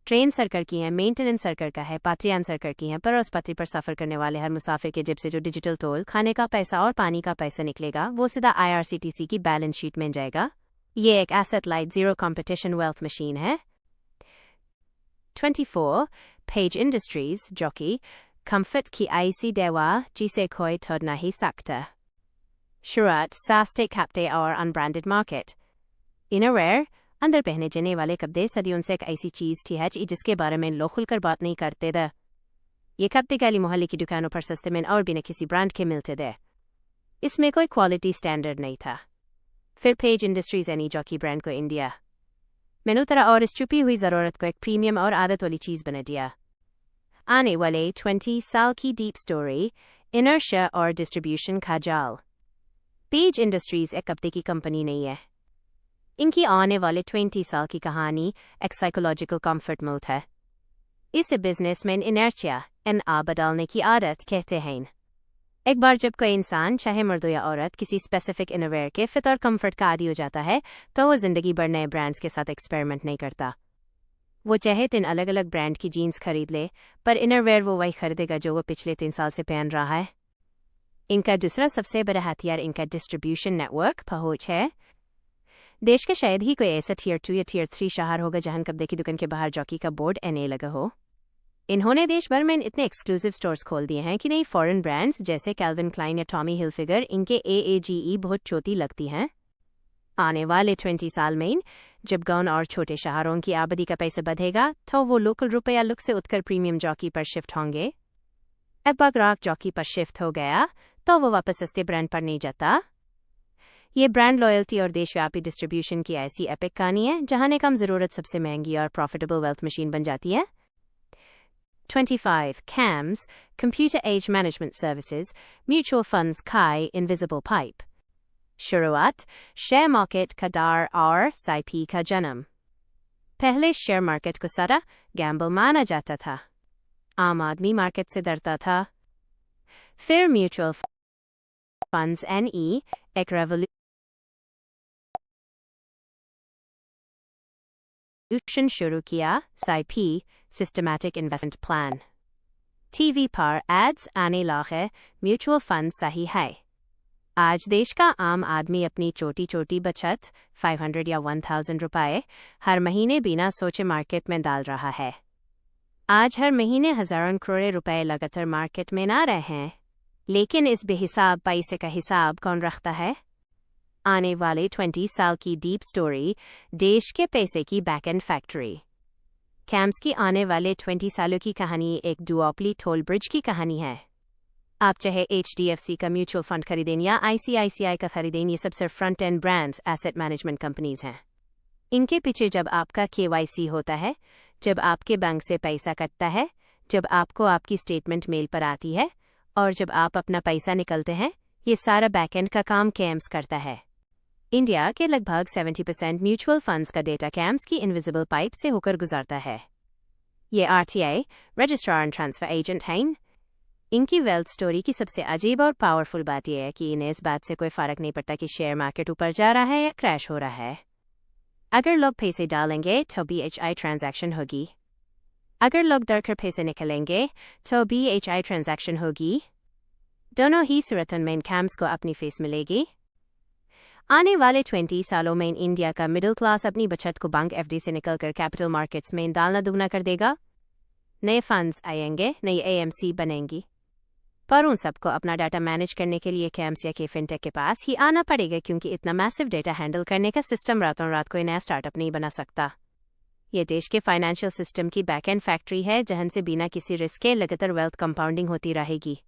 ट्रेन सरकार की है, मेंटेनेंस सरकार का है, पात्रियान सरकार की है, पर उस पटरी पर सफ़र करने वाले हर मुसाफिर के जेब से जो डिजिटल टोल, खाने का पैसा और पानी का पैसा निकलेगा, वो सीधा IRCTC की बैलेंस शीट में जाएगा। ये एक asset light zero competition wealth machine है। 24 पेज इंडस्ट्रीज, जो कि कंफर्ट की ऐसी दवा जिसे कोई तोड़ नहीं सकता। शुरुआत सस्ते कपड़े और अनब्रांडेड मार्केट। इनरवेयर, अंदर पहने जाने वाले कपड़े सदियों से एक ऐसी चीज़ थी है जिसके बारे में लोग खुलकर बात नहीं करते थे। ये कपड़े गली मोहल्ले की दुकानों पर सस्ते में और बिना किसी ब्रांड के मिलते थे। इसमें कोई क्वालिटी स्टैंडर्ड नहीं था। फिर page industries any jockey brand को इंडिया मैनू तरह और इस छुपी हुई ज़रूरत को एक प्रीमियम और आदत वाली चीज़ बना दिया। आने वाले 20 साल की डीप स्टोरी, इनर्शिया और डिस्ट्रीब्यूशन का जाल। पेज इंडस्ट्रीज एक कपड़े की कंपनी नहीं है। इनकी आने वाले 20 साल की कहानी एक साइकोलॉजिकल कंफर्ट मोड है। इसे बिजनेसमैन इनर्शिया बदलने की आदत कहते हैं। एक बार जब कोई इंसान, चाहे मर्द या औरत, किसी स्पेसिफिक इनरवेयर के फिट और कंफर्ट का आदी हो जाता है तो वो जिंदगी भर नए ब्रांड्स के साथ एक्सपेरिमेंट नहीं करता। वो चाहे 3 अलग अलग ब्रांड की जीन्स खरीद ले, पर इनरवेयर वो वही खरीदेगा जो वो पिछले 3 साल से पहन रहा है। इनका दूसरा सबसे बड़ा हथियार इनका डिस्ट्रीब्यूशन नेटवर्क पहुंच है। देश का शायद ही कोई ऐसा Tier 2 या Tier 3 शहर होगा जहां कपड़े की दुकान के बाहर जॉकी का बोर्ड NA लगा हो। इन्होंने देश भर में इतने एक्सक्लूसिव स्टोर्स खोल दिए हैं कि नई फॉरेन ब्रांड्स जैसे कैल्विन क्लाइन या टॉमी हिलफिगर इनके AAGE बहुत छोटी लगती हैं। आने वाले 20 साल में जब गांव और छोटे शहरों की आबादी का पैसा बढ़ेगा तो वो लोकल रुपया लुक से उठकर प्रीमियम जॉकी पर शिफ्ट होंगे। एक बार ग्राहक जॉकी पर शिफ्ट हो गया तो वो वापस सस्ते ब्रांड पर नहीं जाता। ये ब्रांड लॉयल्टी और देशव्यापी डिस्ट्रीब्यूशन की ऐसी एपिक कहानी है जहां ने कम ज़रूरत सबसे महंगी और प्रॉफिटेबल वेल्थ मशीन बन जाती है। 25 CAMS, Computer Age Management Services, Mutual Funds Kai Invisible Pipe। शुरुआत शेयर मार्केट का दार और साइपी का जन्म। पहले शेयर मार्केट को सारा गैम्बल माना जाता था। आम आदमी मार्केट से डरता था। फिर म्यूचुअल फंड्स NE एक रेवोल्यूशन शुरू किया। साइपी सिस्टमैटिक इन्वेस्टमेंट प्लान। टीवी पर एड्स आने लगे, म्यूचुअल फंड सही है। आज देश का आम आदमी अपनी छोटी छोटी बचत 500 या 1000 रुपए हर महीने बिना सोचे मार्केट में डाल रहा है। आज हर महीने हजारों करोड़ रुपए लगातार मार्केट में ना रहे हैं। लेकिन इस बेहिसाब पैसे का हिसाब कौन रखता है? आने वाले 20 साल की डीप स्टोरी, देश के पैसे की बैक एंड फैक्ट्री। कैम्स की आने वाले 20 सालों की कहानी एक डुओपली टोल ब्रिज की कहानी है। आप चाहे HDFC का म्यूचुअल फंड खरीदें या ICICI का खरीदें, ये सब सिर्फ front end brands asset management companies हैं। इनके पीछे जब आपका KYC होता है, जब आपके बैंक से पैसा कटता है, जब आपको आपकी स्टेटमेंट मेल पर आती है और जब आप अपना पैसा निकलते हैं, ये सारा बैकएंड का काम कैम्स करता है। इंडिया के लगभग 70% म्यूचुअल फंड्स का डेटा कैम्स की इनविजिबल पाइप से होकर गुजरता है। ये RTA registrar and transfer agent हैं। इनकी वेल्थ स्टोरी की सबसे अजीब और पावरफुल बात यह है कि इन्हें इस बात से कोई फर्क नहीं पड़ता कि शेयर मार्केट ऊपर जा रहा है या क्रैश हो रहा है। अगर लोग पैसे डालेंगे तो BHI ट्रांजैक्शन होगी। अगर लोग डरकर पैसे निकलेंगे तो BHI ट्रांजैक्शन होगी। दोनों ही सूरतन में कैम्स को अपनी फीस मिलेगी। आने वाले 20 सालों में इंडिया का मिडिल क्लास अपनी बचत को बैंक FD से निकलकर कैपिटल मार्केट्स में डालना दुगना कर देगा। नए फंड्स आएंगे, नई AMC बनेंगी, पर उन सबको अपना डाटा मैनेज करने के लिए कैम्स या के फिनटेक के पास ही आना पड़ेगा, क्योंकि इतना मैसिव डेटा हैंडल करने का सिस्टम रातों रात कोई नया स्टार्टअप नहीं बना सकता। ये देश के फाइनेंशियल सिस्टम की बैक एंड फैक्ट्री है जहां से बिना किसी रिस्क के लगातार वेल्थ कंपाउंडिंग होती रहेगी।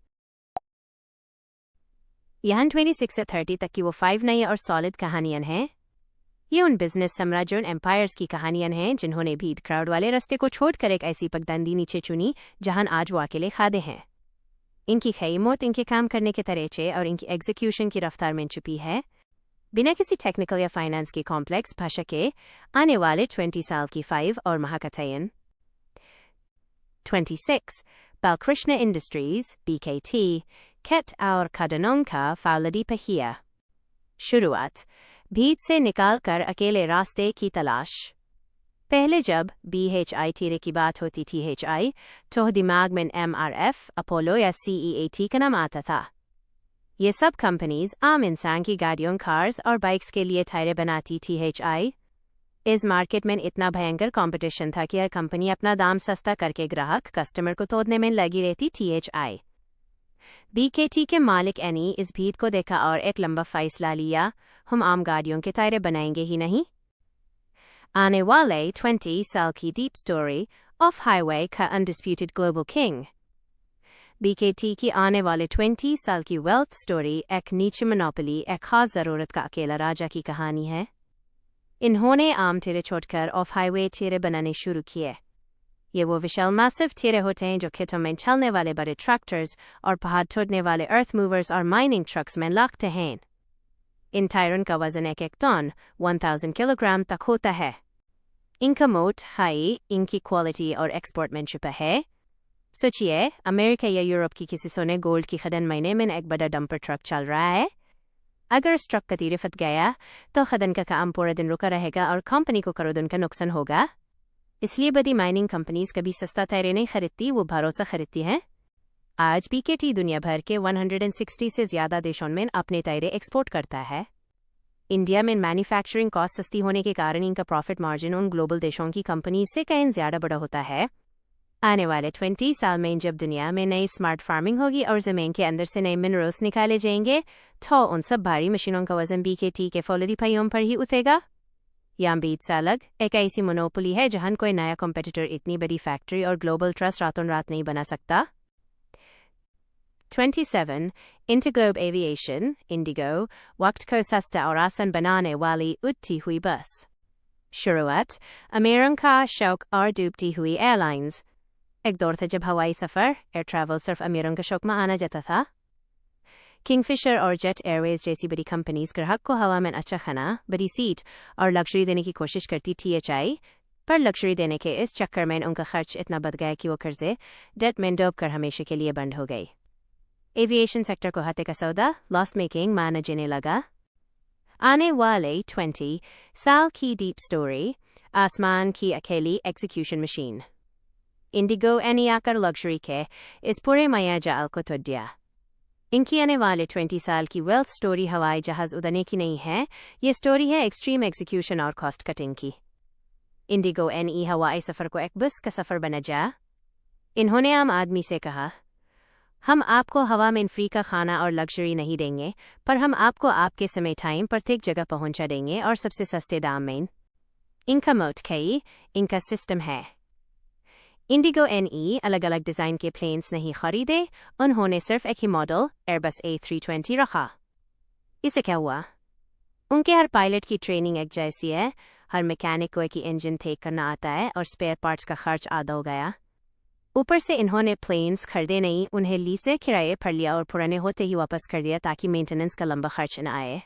यहाँ 26 से 30 तक की वो 5 नई और सॉलिड कहानियां हैं। ये उन बिजनेस साम्राज्यों एम्पायर्स की कहानियां हैं जिन्होंने भीड़ क्राउड वाले रास्ते को छोड़कर एक ऐसी पगडंडी नीचे चुनी जहां आज वो अकेले खादे हैं। इनकी खैमत इनके काम करने के तरीके और इनकी एग्जीक्यूशन की रफ्तार में छुपी है। बिना किसी टेक्निकल या फाइनेंस की कॉम्प्लेक्स भाषा के आने वाले 20 साल की 5 और महाकथायन। 26 बालकृष्ण इंडस्ट्रीज BKT केट और खडनों का फाउलडी पहिया। शुरुआत भीड़ से निकालकर अकेले रास्ते की तलाश। पहले जब BHI टीरे की बात होती थी तो दिमाग में MRF, अपोलो या CEAT का नाम आता था। ये सब कंपनीज आम इंसान की गाड़ियों, कार्स और बाइक्स के लिए टायरें बनाती थी। इस मार्केट में इतना भयंकर कंपटीशन था कि हर कंपनी अपना दाम सस्ता करके ग्राहक कस्टमर को तोड़ने में लगी रहती थी। BKT के मालिक NE इस भीड़ को देखा और एक लंबा फैसला लिया, हम आम गाड़ियों के टायरें बनाएंगे ही नहीं। आने वाले 20 साल की डीप स्टोरी, ऑफ हाईवे का अनडिस्प्यूटेड ग्लोबल किंग। BKT की आने वाले 20 साल की वेल्थ स्टोरी एक नीचे मोनोपोली एक खास ज़रूरत का अकेला राजा की कहानी है। इन्होंने आम ठेरे छोड़कर ऑफ हाईवे ठेरे बनाने शुरू किए। ये वो विशाल मैसिव ठेरे होते हैं जो खेतों में चलने वाले बड़े ट्रैक्टर्स और पहाड़ तोड़ने वाले अर्थ मूवर्स और माइनिंग ट्रक्स में लगते हैं। इन टायरों का वजन एक टन 1000 किलोग्राम तक होता है। इनका मोट हाई, इनकी क्वालिटी और एक्सपोर्ट में छुपा है। सोचिए, अमेरिका या यूरोप की किसी सोने गोल्ड की खदान महीने में एक बड़ा डंपर ट्रक चल रहा है। अगर इस ट्रक का तीर फट गया तो खदान का काम पूरा दिन रुका रहेगा और कंपनी को करोड़ों का नुकसान होगा। इसलिए बड़ी माइनिंग कंपनीज कभी सस्ता टायर नहीं खरीदती, वो भरोसा खरीदती हैं। आज BKT दुनिया भर के 160 से ज़्यादा देशों में अपने टायर एक्सपोर्ट करता है। इंडिया में मैन्युफैक्चरिंग कॉस्ट सस्ती होने के कारण इनका प्रॉफिट मार्जिन उन ग्लोबल देशों की कंपनी से कहीं ज़्यादा बड़ा होता है। आने वाले 20 साल में जब दुनिया में नई स्मार्ट फार्मिंग होगी और ज़मीन के अंदर से नए मिनरल्स निकाले जाएंगे तो उन सब भारी मशीनों का वजन BKT के फौलादी पहियों पर ही उठेगा। यहाँ बीत सालग एक ऐसी मोनोपोली है जहां कोई नया कॉम्पिटिटर इतनी बड़ी फैक्ट्री और ग्लोबल ट्रस्ट रातों रात नहीं बना सकता। 27 इंटरग्लोब एविएशन इंडिगो वक्त को सस्ता और आसान बनाने वाली उड़ती हुई बस। शुरुआत अमेरिका का शौक और डूबती हुई एयरलाइंस। एक दौर था जब हवाई सफ़र एयर ट्रैवल सिर्फ अमीरों के शौक में आना जाता था। किंगफिशर और जेट एयरवेज जैसी बड़ी कंपनीज ग्राहक को हवा में अच्छा खाना, बड़ी सीट और लग्जरी देने की कोशिश करती थी। पर लग्जरी देने के इस चक्कर में उनका खर्च इतना बढ़ गया कि वो कर्जे डेट में डूब कर हमेशा के लिए बंद हो गई। एविएशन सेक्टर को हाथे का सौदा लॉस मेकिंग माना जाने लगा। आने वाले 20 साल की डीप स्टोरी, आसमान की अकेली एग्जीक्यूशन मशीन। इंडिगो ने आकर लग्जरी के इस पूरे माया जाल को तोड़ दिया। इनकी आने वाले 20 साल की वेल्थ स्टोरी हवाई जहाज उड़ाने की नहीं है, ये स्टोरी है एक्सट्रीम एग्जीक्यूशन और कॉस्ट कटिंग की। इंडिगो ने हवाई सफ़र को एक बस का सफ़र बना जा। इन्होंने आम आदमी से कहा, हम आपको हवा में फ्री का खाना और लग्जरी नहीं देंगे, पर हम आपको आपके समय टाइम प्रत्येक जगह पहुंचा देंगे और सबसे सस्ते दाम में। इनका मोट कई इनका सिस्टम है। इंडिगो ने अलग अलग डिज़ाइन के प्लेन्स नहीं खरीदे, उन्होंने सिर्फ एक ही मॉडल एयरबस A320 रखा। इसे क्या हुआ? उनके हर पायलट की ट्रेनिंग एक जैसी है, हर मैकेनिक को एक ही इंजन ठीक करना आता है और स्पेयर पार्ट्स का खर्च आधा हो गया। ऊपर से इन्होंने प्लेन्स खरीदे नहीं, उन्हें लीसे किराए पर लिया और पुराने होते ही वापस कर दिया ताकि मेंटेनेंस का लंबा खर्च न आए।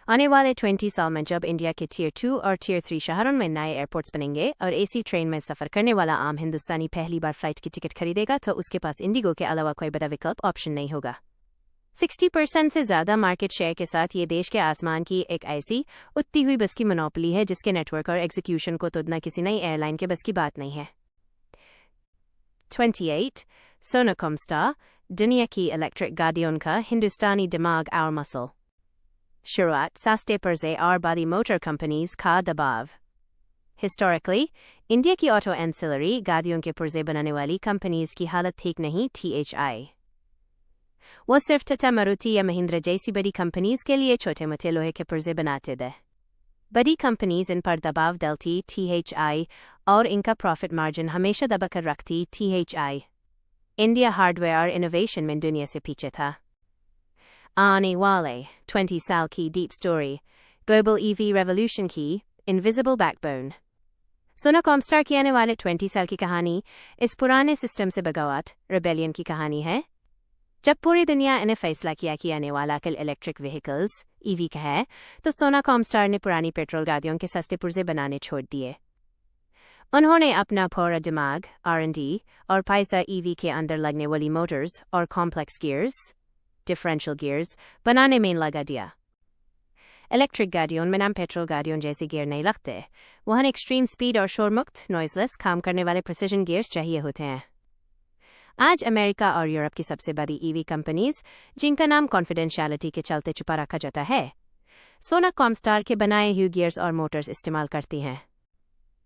आने वाले 20 साल में जब इंडिया के Tier 2 और Tier 3 शहरों में नए एयरपोर्ट्स बनेंगे और AC ट्रेन में सफ़र करने वाला आम हिंदुस्तानी पहली बार फ्लाइट की टिकट खरीदेगा तो उसके पास इंडिगो के अलावा कोई बड़ा विकल्प ऑप्शन नहीं होगा। 60% से ज़्यादा मार्केट शेयर के साथ ये देश के आसमान की एक ऐसी उड़ती हुई बस की मोनोपोली है जिसके नेटवर्क और एग्जीक्यूशन को तोड़ना किसी नई एयरलाइन के बस की बात नहीं है। 28 सोनाकॉम स्टार, दुनिया की इलेक्ट्रिक गाड़ियों का हिंदुस्तानी दिमाग और मसल। शुरुआत सस्ते पुर्जे और बड़ी मोटर कंपनीज का दबाव। हिस्टोरिकली इंडिया की ऑटो एंसिलरी गाड़ियों के पुर्जे बनाने वाली कंपनीज की हालत ठीक नहीं थी। वो सिर्फ टाटा मारुति या महिंद्रा जैसी बड़ी कंपनीज के लिए छोटे मोटे लोहे के पुर्जे बनाते थे। बड़ी कंपनीज इन पर दबाव डालती थी और इनका प्रॉफिट मार्जिन हमेशा दबाकर रखती थी। इंडिया हार्डवेयर इनोवेशन में दुनिया से पीछे था। आने वाले 20 साल की deep story, global EV revolution की इनविजिबल बैकबोन। सोनाकॉम स्टार की आने वाले 20 साल की कहानी इस पुराने सिस्टम से बगावत रिबेलियन की कहानी है। जब पूरी दुनिया ने फैसला किया कि आने वाला कल इलेक्ट्रिक व्हीकल्स EV का है, तो सोनाकॉम स्टार ने पुरानी पेट्रोल गाड़ियों के सस्ते पुर्जे बनाने छोड़ दिए। उन्होंने अपना पूरा दिमाग R&D और पैसा EV के अंदर लगने वाली मोटर्स और कॉम्प्लेक्स गियर्स डिफरेंशियल गियर्स बनाने में लगा दिया। इलेक्ट्रिक गाड़ियों में नाम पेट्रोल गाड़ियों जैसे गियर नहीं लगते, वहाँ एक्सट्रीम स्पीड और शोरमुक्त नॉइजलेस काम करने वाले प्रिसिजन गियर्स चाहिए होते हैं। आज अमेरिका और यूरोप की सबसे बड़ी EV कंपनीज, जिनका नाम कॉन्फिडेंशियलिटी के चलते छुपा रखा जाता है, सोनाकॉम स्टार के बनाए हुए गियर्स और मोटर्स इस्तेमाल करती हैं।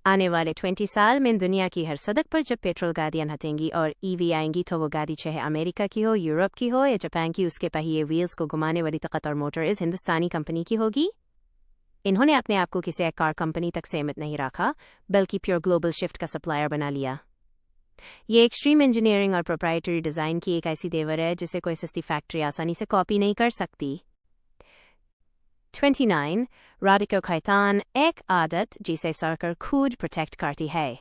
आने वाले 20 साल में दुनिया की हर सड़क पर जब पेट्रोल गाड़ियां हटेंगी और EV आएंगी तो वो गाड़ी चाहे अमेरिका की हो, यूरोप की हो या जापान की, उसके पहिए व्हील्स को घुमाने वाली ताकत और मोटर इस हिंदुस्तानी कंपनी की होगी। इन्होंने अपने आप को किसी एक कार कंपनी तक सीमित नहीं रखा, बल्कि प्योर ग्लोबल शिफ्ट का सप्लायर बना लिया। ये एक्सट्रीम इंजीनियरिंग और प्रोप्राइटरी डिज़ाइन की एक ऐसी देवर है जिसे कोई सस्ती फैक्ट्री आसानी से कॉपी नहीं कर सकती। 29. राडिको खैतान, एक आदत जिसे सरकार खुद प्रोटेक्ट करती है।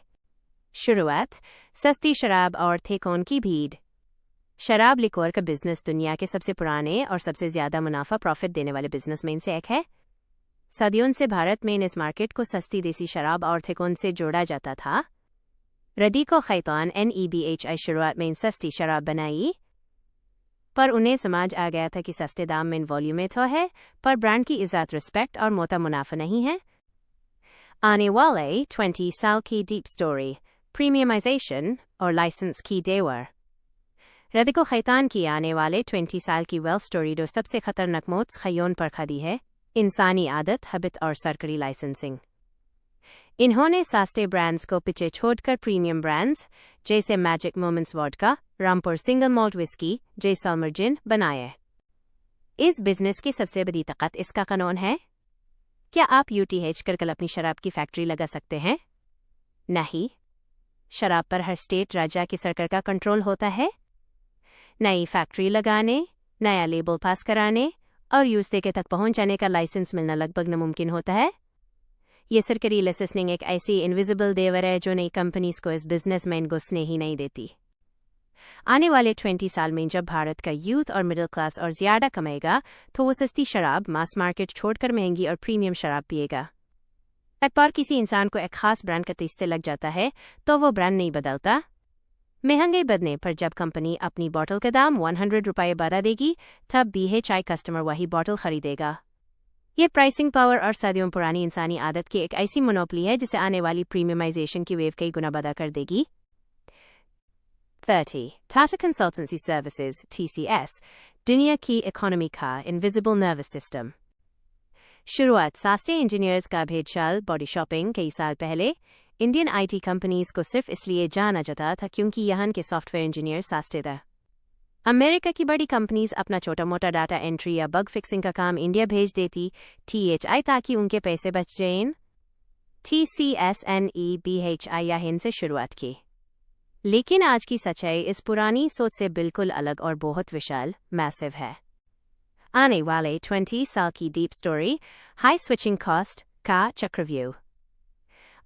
शुरुआत, सस्ती शराब और थेकोन की भीड़। शराब लिकोर का बिजनेस दुनिया के सबसे पुराने और सबसे ज़्यादा मुनाफा प्रॉफिट देने वाले बिजनेस में से एक है। सदियों से भारत में इस मार्केट को सस्ती देसी शराब और थेकोन से जोड़ा जाता था। राडिको खैतान NEBHI शुरुआत में सस्ती शराब बनाई, पर उन्हें समझ आ गया था कि सस्ते दाम में वॉल्यूम में तो है, पर ब्रांड की इज्जत, रिस्पेक्ट और मोटा मुनाफा नहीं है। आने वाले 20 साल की डीप स्टोरी, प्रीमियमाइजेशन और लाइसेंस की देवर। राडिको खैतान की आने वाले 20 साल की वेल्थ स्टोरी दो सबसे खतरनाक मोड्स खयोन पर खड़ी है: इंसानी आदत, हैबिट और सरकारी लाइसेंसिंग। इन्होंने सस्ते ब्रांड्स को पीछे छोड़कर प्रीमियम ब्रांड्स जैसे magic moments vodka, Rampur single malt whisky, Jaisalmer gin बनाए। इस बिजनेस की सबसे बड़ी ताकत इसका कानून है। क्या आप UTH कर कल अपनी शराब की फैक्ट्री लगा सकते हैं? नहीं। शराब पर हर स्टेट राज्य की सरकार का कंट्रोल होता है। नई फैक्ट्री लगाने, नया लेबल पास कराने और यूजर के तक पहुंचाने का लाइसेंस मिलना लगभग नामुमकिन होता है। ये सरकारी लाइसेंसिंग एक ऐसी इनविजिबल देवर है जो नई कंपनीज को इस बिजनेस में घुसने ही नहीं देती। आने वाले 20 साल में जब भारत का यूथ और मिडिल क्लास और ज़्यादा कमाएगा तो वो सस्ती शराब मास मार्केट छोड़कर महंगी और प्रीमियम शराब पिएगा। एक बार किसी इंसान को एक खास ब्रांड का तेस्ते लग जाता है तो वो ब्रांड नहीं बदलता। महंगाई बढ़ने पर जब कंपनी अपनी बोतल का दाम 100 रुपये बढ़ा देगी तब BHI कस्टमर वही बोतल खरीदेगा। ये प्राइसिंग पावर और सदियों पुरानी इंसानी आदत की एक ऐसी मोनोपली है जिसे आने वाली प्रीमियमाइजेशन की वेव कई गुना बढ़ा कर देगी। 30. Tata Consultancy Services TCS, दुनिया की इकोनॉमी का इनविजिबल नर्वस सिस्टम। शुरुआत, सस्ते इंजीनियर्स का भेदचाल बॉडी शॉपिंग। कई साल पहले इंडियन IT कंपनीज को सिर्फ इसलिए जाना जाता था क्योंकि यहाँ के सॉफ्टवेयर इंजीनियर सस्ते थे। अमेरिका की बड़ी कंपनीज अपना छोटा मोटा डाटा एंट्री या बग फिक्सिंग का काम इंडिया भेज देती THI ताकि उनके पैसे बच जाएं। TCS NEBHI यहाँ से शुरुआत की, लेकिन आज की सच्चाई इस पुरानी सोच से बिल्कुल अलग और बहुत विशाल, मैसिव है। आने वाले 20 साल की deep story, high switching cost का चक्रव्यूह।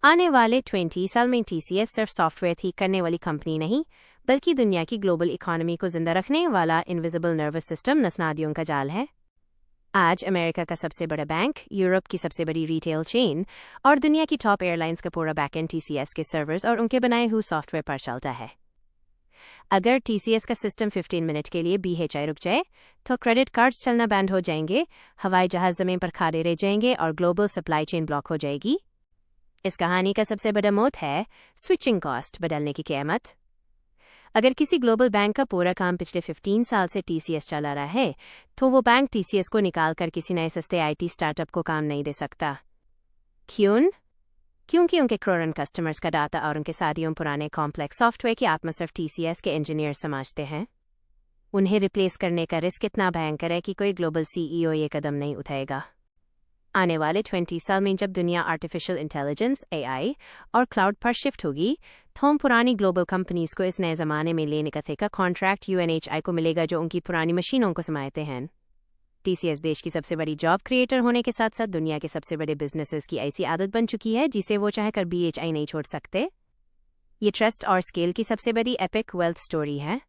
आने वाले 20 साल में TCS सिर्फ सॉफ्टवेयर ठीक करने वाली कंपनी नहीं, बल्कि दुनिया की ग्लोबल इकोनॉमी को जिंदा रखने वाला इनविजिबल नर्वस सिस्टम, नसनादियों का जाल है। आज अमेरिका का सबसे बड़ा बैंक, यूरोप की सबसे बड़ी रिटेल चेन और दुनिया की टॉप एयरलाइंस का पूरा बैकएंड TCS के सर्वर्स और उनके बनाए हुए सॉफ्टवेयर पर चलता है। अगर TCS का सिस्टम 15 मिनट के लिए BHI रुक जाए तो क्रेडिट कार्ड्स चलना बंद हो जाएंगे, हवाई जहाज जमीन पर खड़े रह जाएंगे और ग्लोबल सप्लाई चेन ब्लॉक हो जाएगी। इस कहानी का सबसे बड़ा मोट है स्विचिंग कॉस्ट, बदलने की कीमत। अगर किसी ग्लोबल बैंक का पूरा काम पिछले 15 साल से TCS चला रहा है तो वो बैंक TCS को निकाल कर किसी नए सस्ते IT स्टार्टअप को काम नहीं दे सकता। क्यों? क्योंकि उनके करोड़ों कस्टमर्स का डाटा और उनके सदियों पुराने कॉम्प्लेक्स सॉफ्टवेयर की आत्मा सिर्फ TCS के इंजीनियर समझते हैं। उन्हें रिप्लेस करने का रिस्क इतना भयंकर है कि कोई ग्लोबल CEO ये कदम नहीं उठाएगा। आने वाले 20 साल में जब दुनिया आर्टिफिशियल इंटेलिजेंस AI और क्लाउड पर शिफ्ट होगी तो हम पुरानी ग्लोबल कंपनीज को इस नए ज़माने में लेने का कॉन्ट्रैक्ट UNHI को मिलेगा जो उनकी पुरानी मशीनों को समाते हैं। TCS देश की सबसे बड़ी जॉब क्रिएटर होने के साथ साथ दुनिया के सबसे बड़े बिजनेसेस की ऐसी आदत बन चुकी है जिसे वो चाहकर BHI नहीं छोड़ सकते। ये ट्रस्ट और स्केल की सबसे बड़ी एपिक वेल्थ स्टोरी है।